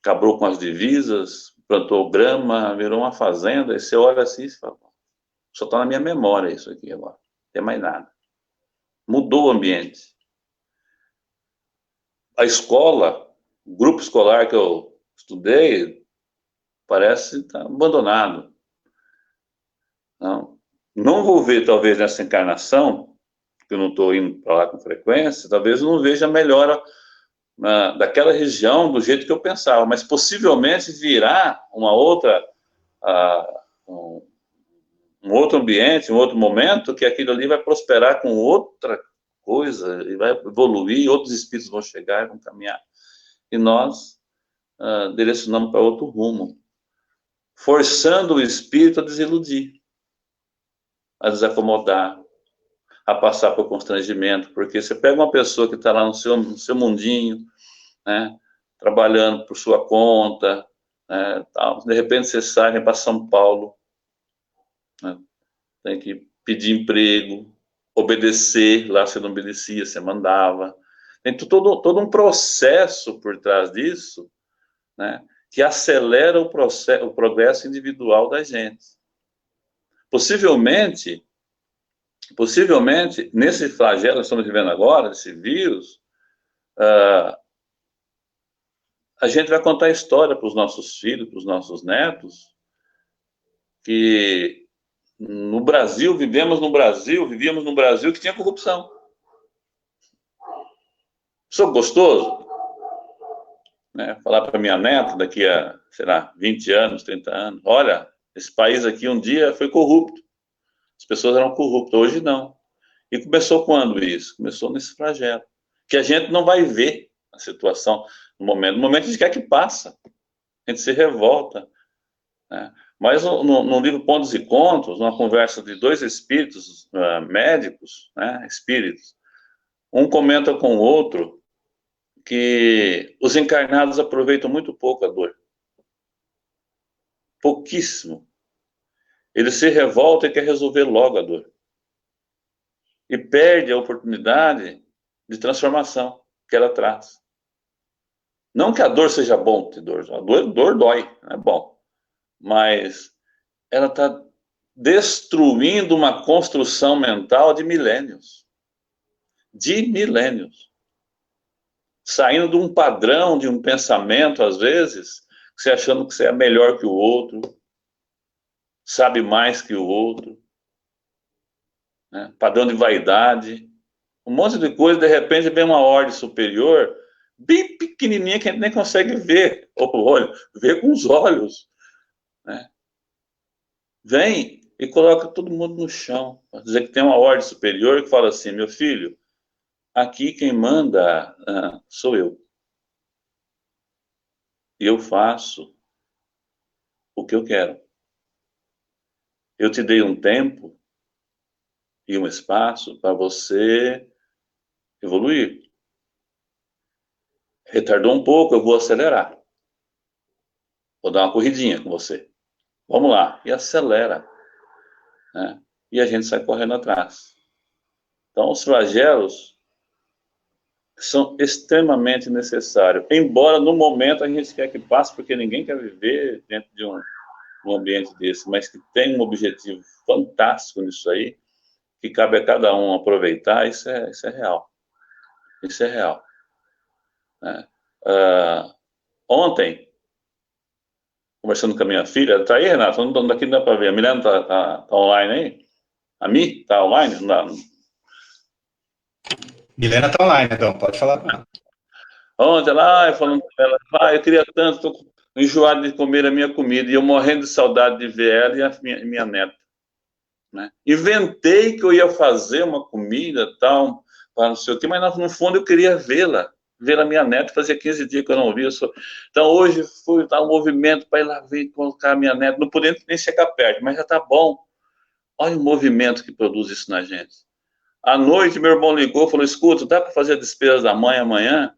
acabou com as divisas, plantou grama, virou uma fazenda, e você olha assim e fala, só está na minha memória isso aqui agora, não tem mais nada. Mudou o ambiente. A escola, o grupo escolar que eu estudei, parece estar abandonado. Não vou ver, talvez, nessa encarnação, que eu não estou indo para lá com frequência, talvez eu não veja a melhora daquela região do jeito que eu pensava, mas possivelmente virá uma outra, um outro ambiente, um outro momento, que aquilo ali vai prosperar com outra coisa, e vai evoluir, outros espíritos vão chegar e vão caminhar. E nós direcionamos para outro rumo, forçando o espírito a desiludir, a desacomodar, a passar por constrangimento, porque você pega uma pessoa que está lá no seu mundinho, né, trabalhando por sua conta, né, tal. De repente você sai, vem para São Paulo, né, tem que pedir emprego, obedecer, lá você não obedecia, você mandava. Tem todo um processo por trás disso, né, que acelera o progresso individual da gente. Possivelmente, nesse flagelo que estamos vivendo agora, esse vírus, a gente vai contar a história para os nossos filhos, para os nossos netos, que no Brasil, vivíamos num Brasil que tinha corrupção. Sou gostoso? Né? Falar para minha neta daqui a, sei lá, 20 anos, 30 anos, olha, esse país aqui um dia foi corrupto. As pessoas eram corruptas, hoje não. E começou quando isso? Começou nesse flagelo. Que a gente não vai ver a situação no momento. No momento a gente quer que passa. A gente se revolta. Né? Mas no livro Pontos e Contos, numa conversa de 2 espíritos médicos, né, espíritos, um comenta com o outro que os encarnados aproveitam muito pouco a dor. pouquíssimo. Ele se revolta e quer resolver logo a dor. E perde a oportunidade de transformação que ela traz. Não que a dor seja bom ter dor. A dor dói, é bom. Mas ela está destruindo uma construção mental de milênios. De milênios. Saindo de um padrão, de um pensamento, às vezes, você achando que você é melhor que o outro, sabe mais que o outro, né? Padrão de vaidade, um monte de coisa, de repente vem uma ordem superior, bem pequenininha, que a gente nem consegue ver o olho, vê com os olhos, né? Vem e coloca todo mundo no chão, para dizer que tem uma ordem superior que fala assim: meu filho, aqui quem manda sou eu. E eu faço o que eu quero. Eu te dei um tempo e um espaço para você evoluir. Retardou um pouco, eu vou acelerar. Vou dar uma corridinha com você. Vamos lá. E acelera, né? E a gente sai correndo atrás. Então, os flagelos são extremamente necessários. Embora, no momento, a gente quer que passe, porque ninguém quer viver dentro de um ambiente desse, mas que tem um objetivo fantástico nisso aí, que cabe a cada um aproveitar, isso é real. Isso é real. Né? Ontem, conversando com a minha filha, tá aí, Renato? Daqui não dá para ver. A Milena tá online aí? A Mi tá online? Não. Milena tá online, então, pode falar com ela. Ontem ela, falando com ela, eu queria tanto, tô enjoado de comer a minha comida, e eu morrendo de saudade de ver ela e a minha neta. Né? Inventei que eu ia fazer uma comida, tal, para não sei o quê, mas no fundo eu queria vê-la. Ver a minha neta, fazia 15 dias que eu não via. Então hoje fui dar um movimento para ir lá ver, colocar a minha neta. Não podia nem chegar perto, mas já tá bom. Olha o movimento que produz isso na gente. À noite, meu irmão ligou e falou: escuta, dá para fazer a despesa da mãe amanhã?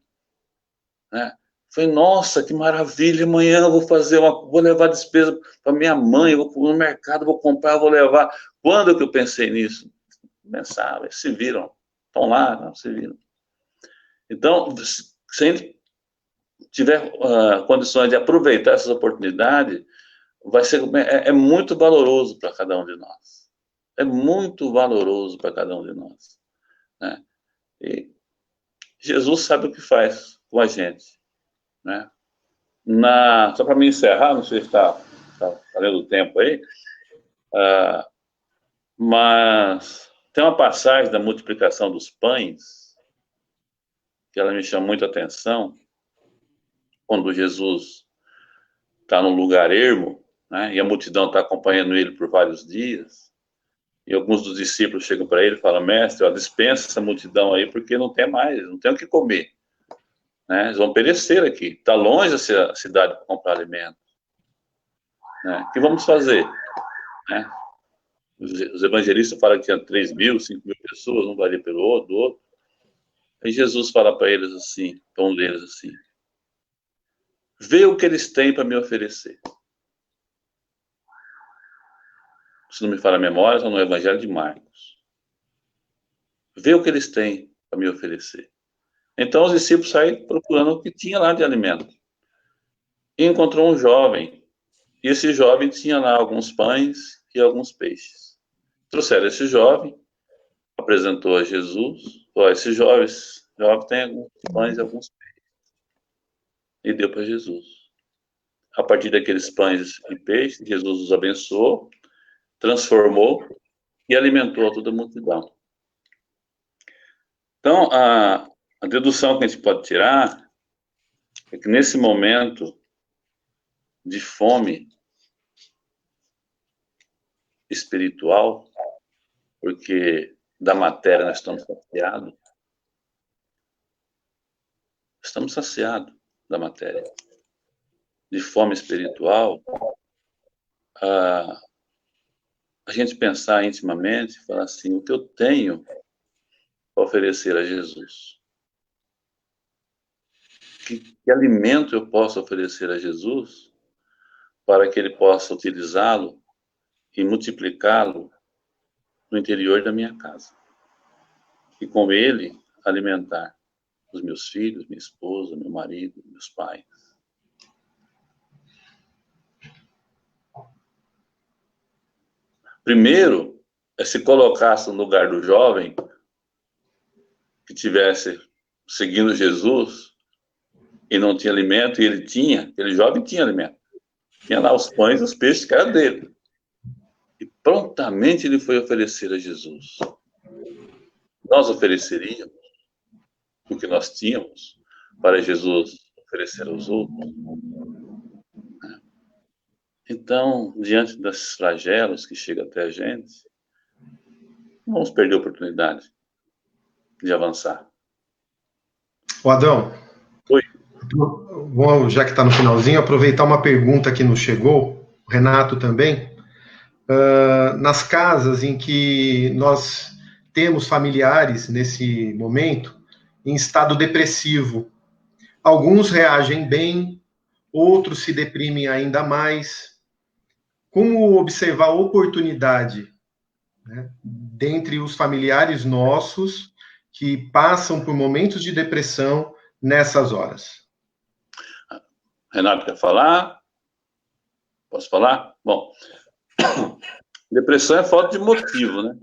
Né? Falei: nossa, que maravilha, amanhã eu vou levar despesa para minha mãe, vou no mercado, vou comprar, vou levar. Quando que eu pensei nisso? Pensava, se viram, estão lá, não se viram. Então, se a gente tiver condições de aproveitar essas oportunidades, é muito valoroso para cada um de nós. É muito valoroso para cada um de nós. Né? E Jesus sabe o que faz com a gente. Né? Só para me encerrar, não sei se está lendo o tempo aí, mas tem uma passagem da multiplicação dos pães que ela me chama muita atenção, quando Jesus está num lugar ermo, né, e a multidão está acompanhando ele por vários dias, e alguns dos discípulos chegam para ele e falam: mestre, ó, dispensa essa multidão aí, porque não tem mais, não tem o que comer. Né, eles vão perecer aqui, está longe a cidade para comprar alimento. Né, o que vamos fazer? Né? Os evangelistas falam que tinha 3.000, 5.000 pessoas, um valia pelo outro. Aí Jesus fala para eles assim, para um deles assim: vê o que eles têm para me oferecer. Se não me falha a memória, está no Evangelho de Marcos. Vê o que eles têm para me oferecer. Então os discípulos saíram procurando o que tinha lá de alimento. E encontrou um jovem. E esse jovem tinha lá alguns pães e alguns peixes. Trouxeram esse jovem, apresentou a Jesus. Esse jovem tem alguns pães e alguns peixes. E deu para Jesus. A partir daqueles pães e peixes, Jesus os abençoou, transformou e alimentou toda a multidão. Então, a dedução que a gente pode tirar é que nesse momento de fome espiritual, porque da matéria nós estamos saciados da matéria. De fome espiritual, a gente pensar intimamente e falar assim: o que eu tenho para oferecer a Jesus? Que alimento eu posso oferecer a Jesus para que ele possa utilizá-lo e multiplicá-lo no interior da minha casa. E com ele alimentar os meus filhos, minha esposa, meu marido, meus pais. Primeiro, é se colocasse no lugar do jovem que tivesse seguindo Jesus e não tinha alimento, e ele tinha, aquele jovem tinha alimento. Tinha lá os pães e os peixes que eram dele. E prontamente ele foi oferecer a Jesus. Nós ofereceríamos o que nós tínhamos para Jesus oferecer aos outros. Então, diante desses flagelos que chegam até a gente, não vamos perder a oportunidade de avançar. Ô Adão, Oi. Vou, já que está no finalzinho, aproveitar uma pergunta que nos chegou, o Renato também. Nas casas em que nós temos familiares nesse momento em estado depressivo, alguns reagem bem, outros se deprimem ainda mais. Como observar a oportunidade, né, dentre os familiares nossos que passam por momentos de depressão nessas horas? Renato quer falar? Posso falar? Bom, depressão é falta de motivo, né?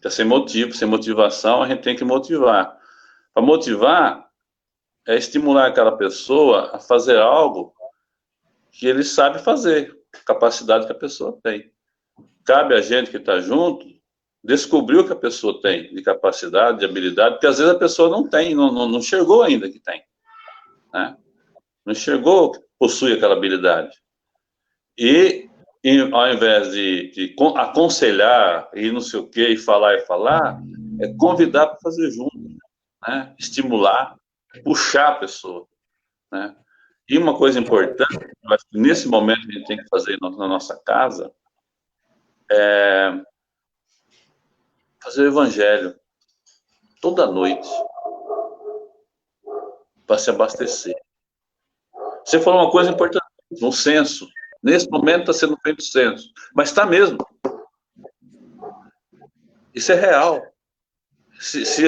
Tá sem motivo, sem motivação, a gente tem que motivar. Para motivar, é estimular aquela pessoa a fazer algo que ele sabe fazer, capacidade que a pessoa tem. Cabe a gente que está junto descobrir o que a pessoa tem de capacidade, de habilidade, porque às vezes a pessoa não tem, não enxergou ainda que tem, né? Não enxergou que possui aquela habilidade. E ao invés de aconselhar e não sei o que, e falar, é convidar para fazer junto, né? Estimular, puxar a pessoa, né? E uma coisa importante, eu acho que nesse momento a gente tem que fazer na nossa casa, é fazer o evangelho toda noite para se abastecer. Você falou uma coisa importante, no censo. Nesse momento está sendo feito o censo, mas está mesmo. Isso é real. Se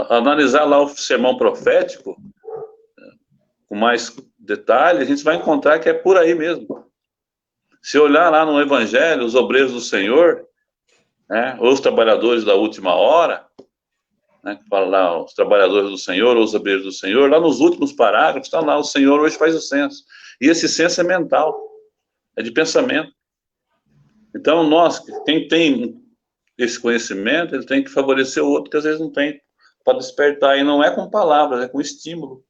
analisar lá o sermão profético, com mais detalhe, a gente vai encontrar que é por aí mesmo. Se olhar lá no Evangelho, os obreiros do Senhor, né, ou os trabalhadores da última hora, né, que fala lá, os trabalhadores do Senhor, ou os obreiros do Senhor, lá nos últimos parágrafos, está lá, o Senhor hoje faz o censo. E esse censo é mental, é de pensamento. Então, nós, quem tem esse conhecimento, ele tem que favorecer o outro que às vezes não tem, para despertar. E não é com palavras, é com estímulo,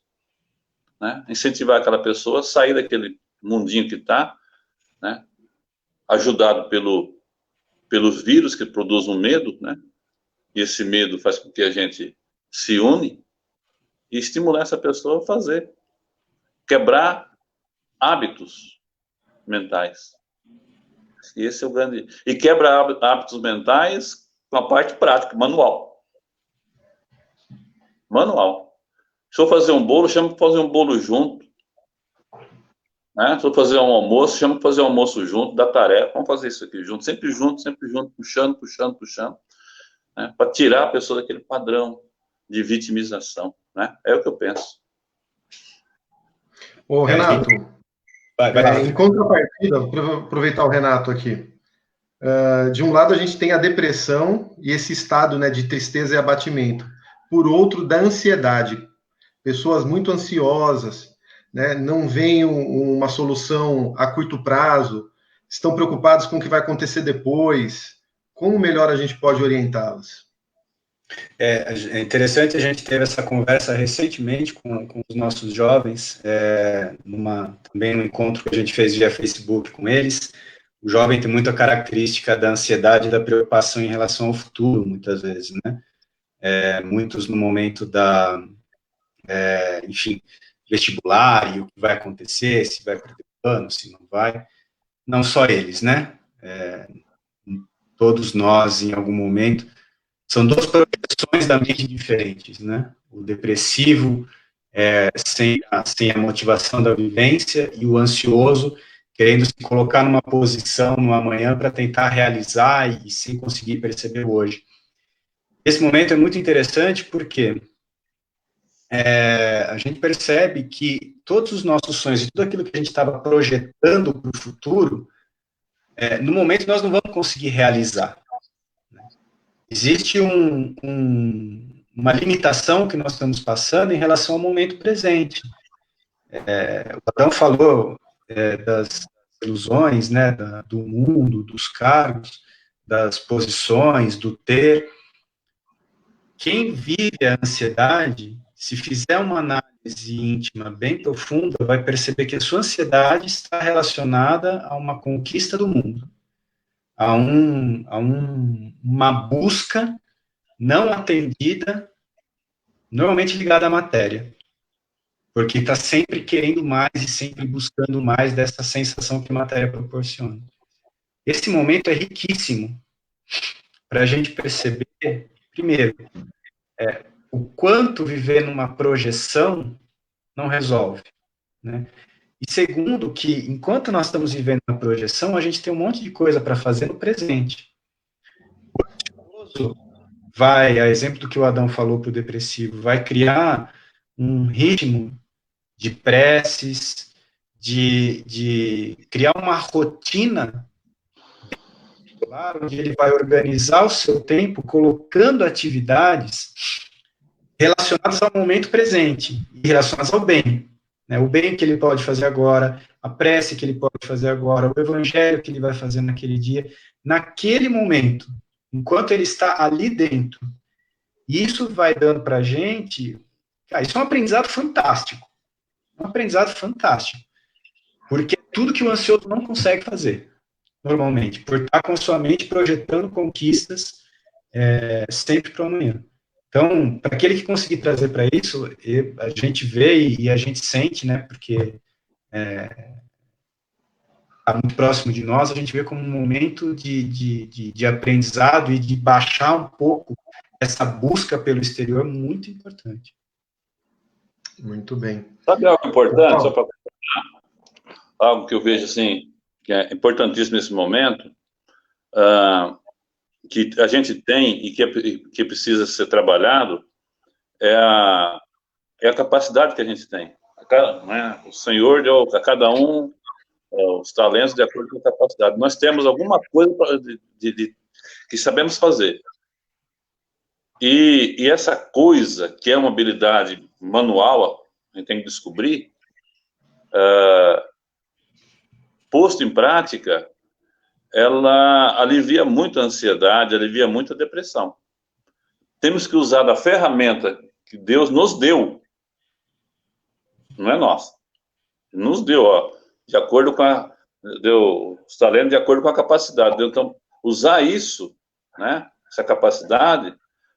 né? Incentivar aquela pessoa a sair daquele mundinho que está, né? Ajudado pelos vírus que produzem o medo, né? E esse medo faz com que a gente se une e estimular essa pessoa a fazer. Quebrar hábitos mentais. E esse é o grande... E quebra hábitos mentais com a parte prática, manual. Manual. Se eu fazer um bolo, chama para fazer um bolo junto. Né? Se eu fazer um almoço, chama para fazer um almoço junto, dá tarefa. Vamos fazer isso aqui junto, sempre junto, puxando, né? Para tirar a pessoa daquele padrão de vitimização. Né? É o que eu penso. Ô, Renato, vai. em contrapartida, aproveitar o Renato aqui. De um lado, a gente tem a depressão e esse estado, né, de tristeza e abatimento. Por outro, da ansiedade. Pessoas muito ansiosas, né, não veem uma solução a curto prazo, estão preocupados com o que vai acontecer depois. Como melhor a gente pode orientá-las? É interessante, a gente teve essa conversa recentemente com os nossos jovens, também no encontro que a gente fez via Facebook com eles. O jovem tem muita característica da ansiedade e da preocupação em relação ao futuro, muitas vezes, né? Muitos no momento vestibular, e o que vai acontecer, se vai perder o ano, se não vai. Não só eles, né? Todos nós, em algum momento, são duas projeções da mente diferentes, né? O depressivo sem a motivação da vivência, e o ansioso querendo se colocar numa posição no amanhã para tentar realizar e sem conseguir perceber o hoje. Esse momento é muito interessante porque a gente percebe que todos os nossos sonhos e tudo aquilo que a gente estava projetando para o futuro, no momento nós não vamos conseguir realizar. Existe uma limitação que nós estamos passando em relação ao momento presente. O Adão falou das ilusões, né, do mundo, dos cargos, das posições, do ter. Quem vive a ansiedade, se fizer uma análise íntima bem profunda, vai perceber que a sua ansiedade está relacionada a uma conquista do mundo, a uma busca não atendida, normalmente ligada à matéria, porque está sempre querendo mais e sempre buscando mais dessa sensação que a matéria proporciona. Esse momento é riquíssimo para a gente perceber, primeiro, o quanto viver numa projeção não resolve, né? E segundo, que enquanto nós estamos vivendo na projeção, a gente tem um monte de coisa para fazer no presente. O ansioso vai, a exemplo do que o Adão falou para o depressivo, vai criar um ritmo de preces, de criar uma rotina, onde ele vai organizar o seu tempo colocando atividades relacionadas ao momento presente e relacionadas ao bem, né? O bem que ele pode fazer agora, a prece que ele pode fazer agora, o evangelho que ele vai fazer naquele dia, naquele momento, enquanto ele está ali dentro. E isso vai dando para a gente, isso é um aprendizado fantástico. Um aprendizado fantástico. Porque é tudo que o ansioso não consegue fazer, normalmente, por estar com a sua mente projetando conquistas sempre para o amanhã. Então, para aquele que conseguir trazer para isso, a gente vê e a gente sente, né, porque está muito próximo de nós, a gente vê como um momento de aprendizado e de baixar um pouco essa busca pelo exterior muito importante. Muito bem. Sabe algo importante, só para algo que eu vejo assim, que é importantíssimo nesse momento, que a gente tem e que precisa ser trabalhado, é a capacidade que a gente tem. O Senhor deu a cada um os talentos de acordo com a capacidade. Nós temos alguma coisa que sabemos fazer. E essa coisa, que é uma habilidade manual, a gente tem que descobrir, posto em prática, ela alivia muito a ansiedade, alivia muito a depressão. Temos que usar da ferramenta que Deus nos deu, não é nossa, nos deu, de acordo com deu os talentos de acordo com a capacidade. Então, usar isso, né, essa capacidade,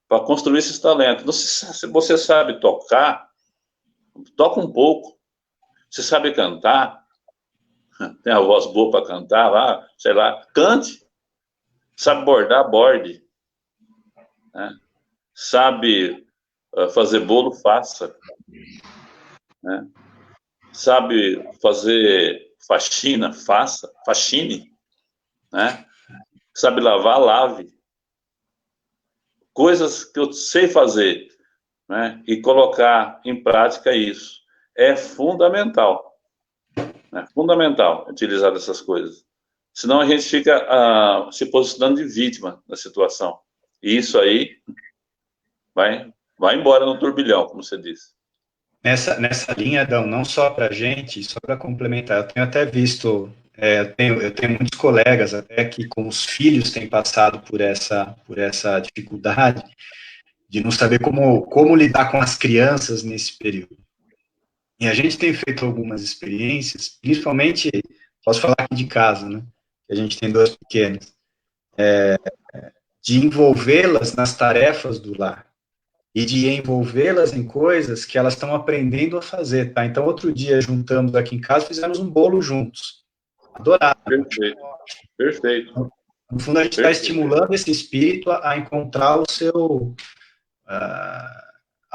para construir esses talentos. Se você sabe tocar, toca um pouco. Você sabe cantar, tem a voz boa para cantar lá, sei lá, cante. Sabe bordar, borde. Né? Sabe fazer bolo, faça. Né? Sabe fazer faxina, faça, faxine. Né? Sabe lavar, lave. Coisas que eu sei fazer, né? E colocar em prática isso. É fundamental. É fundamental utilizar essas coisas. Senão a gente fica se posicionando de vítima da situação. E isso aí vai embora no turbilhão, como você disse. Nessa linha, Adão, não só para a gente, só para complementar, eu tenho até visto, eu tenho muitos colegas até que com os filhos têm passado por essa dificuldade de não saber como lidar com as crianças nesse período. E a gente tem feito algumas experiências, principalmente, posso falar aqui de casa, né? Que a gente tem 2 pequenas, de envolvê-las nas tarefas do lar. E de envolvê-las em coisas que elas estão aprendendo a fazer, tá? Então, outro dia, juntamos aqui em casa, fizemos um bolo juntos. Adorável. Perfeito. Perfeito. No fundo, a gente está estimulando esse espírito a encontrar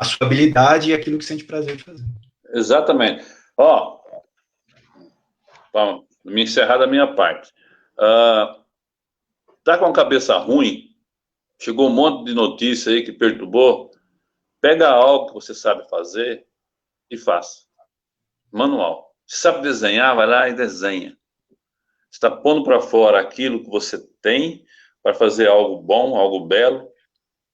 a sua habilidade e aquilo que sente prazer de fazer. Exatamente. Ó, para me encerrar da minha parte. Tá com a cabeça ruim? Chegou um monte de notícia aí que perturbou? Pega algo que você sabe fazer e faça. Manual. Se sabe desenhar, vai lá e desenha. Você está pondo para fora aquilo que você tem para fazer algo bom, algo belo,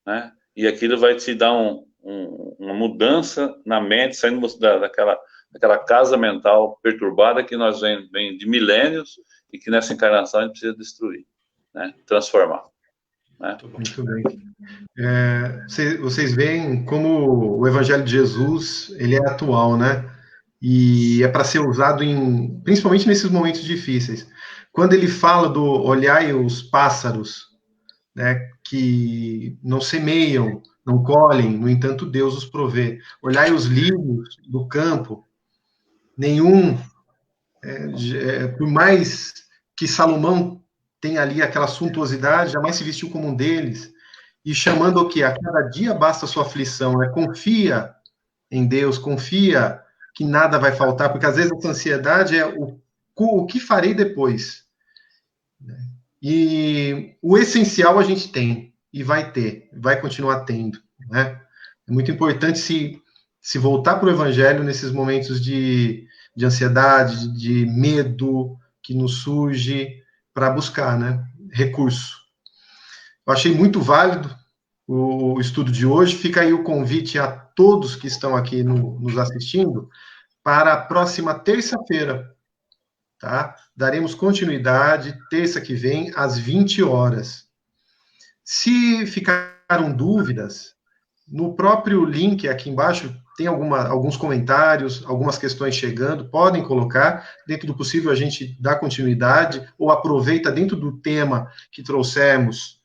né? E aquilo vai te dar uma mudança na mente, saindo daquela casa mental perturbada que nós vem de milênios e que nessa encarnação a gente precisa destruir, né? Transformar. Né? Muito bem. Vocês veem como o Evangelho de Jesus ele é atual, né? E é para ser usado principalmente nesses momentos difíceis. Quando ele fala do olhai os pássaros, né, que não semeiam, não colhem, no entanto Deus os provê. Olhai os lírios do campo, nenhum, por mais que Salomão tenha ali aquela suntuosidade, jamais se vestiu como um deles, e chamando o que? A cada dia basta a sua aflição, né? Confia em Deus, confia que nada vai faltar, porque às vezes essa ansiedade é o que farei depois. E o essencial a gente tem, e vai ter, vai continuar tendo. Né? É muito importante se voltar para o Evangelho nesses momentos de ansiedade, de medo que nos surge, para buscar, né? Recurso. Eu achei muito válido o estudo de hoje. Fica aí o convite a todos que estão aqui nos assistindo para a próxima terça-feira. Tá? Daremos continuidade terça que vem, às 20 horas. Se ficaram dúvidas, no próprio link aqui embaixo tem alguns comentários, algumas questões chegando, podem colocar, dentro do possível a gente dá continuidade, ou aproveita dentro do tema que trouxemos,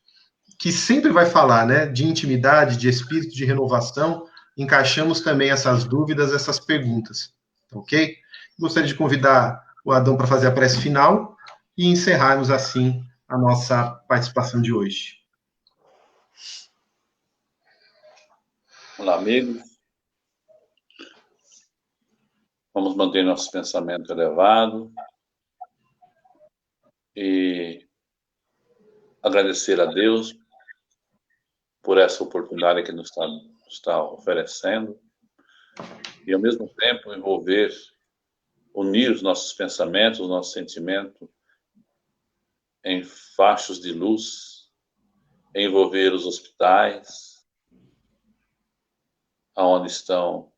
que sempre vai falar, né, de intimidade, de espírito, de renovação, encaixamos também essas dúvidas, essas perguntas, ok? Gostaria de convidar o Adão para fazer a prece final e encerrarmos assim a nossa participação de hoje. Olá, amigos. Vamos manter nosso pensamento elevado e agradecer a Deus por essa oportunidade que nos está oferecendo e, ao mesmo tempo, unir os nossos pensamentos, os nossos sentimentos em fachos de luz, envolver os hospitais, aonde estão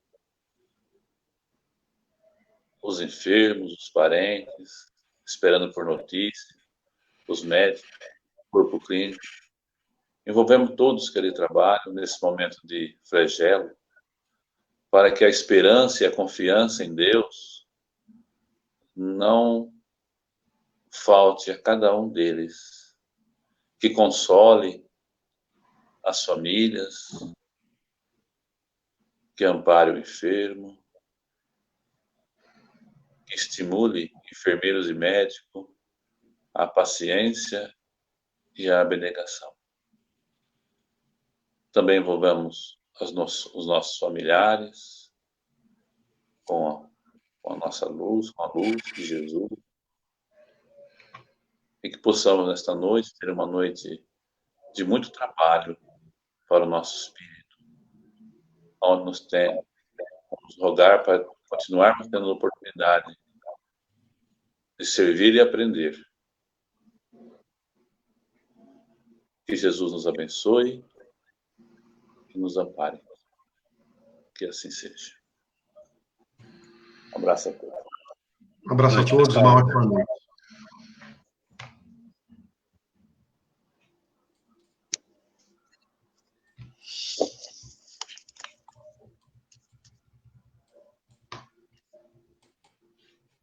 os enfermos, os parentes, esperando por notícia, os médicos, o corpo clínico. Envolvemos todos que ali trabalham nesse momento de flagelo, para que a esperança e a confiança em Deus não falte a cada um deles, que console as famílias, que ampare o enfermo, que estimule enfermeiros e médicos a paciência e a abnegação. Também envolvemos os nossos familiares com a nossa luz, com a luz de Jesus, e que possamos nesta noite ter uma noite de muito trabalho para o nosso espírito, onde vamos rogar para continuarmos tendo a oportunidade de servir e aprender. Que Jesus nos abençoe e nos ampare. Que assim seja. Um abraço a todos. Um abraço a todos, uma ótima noite.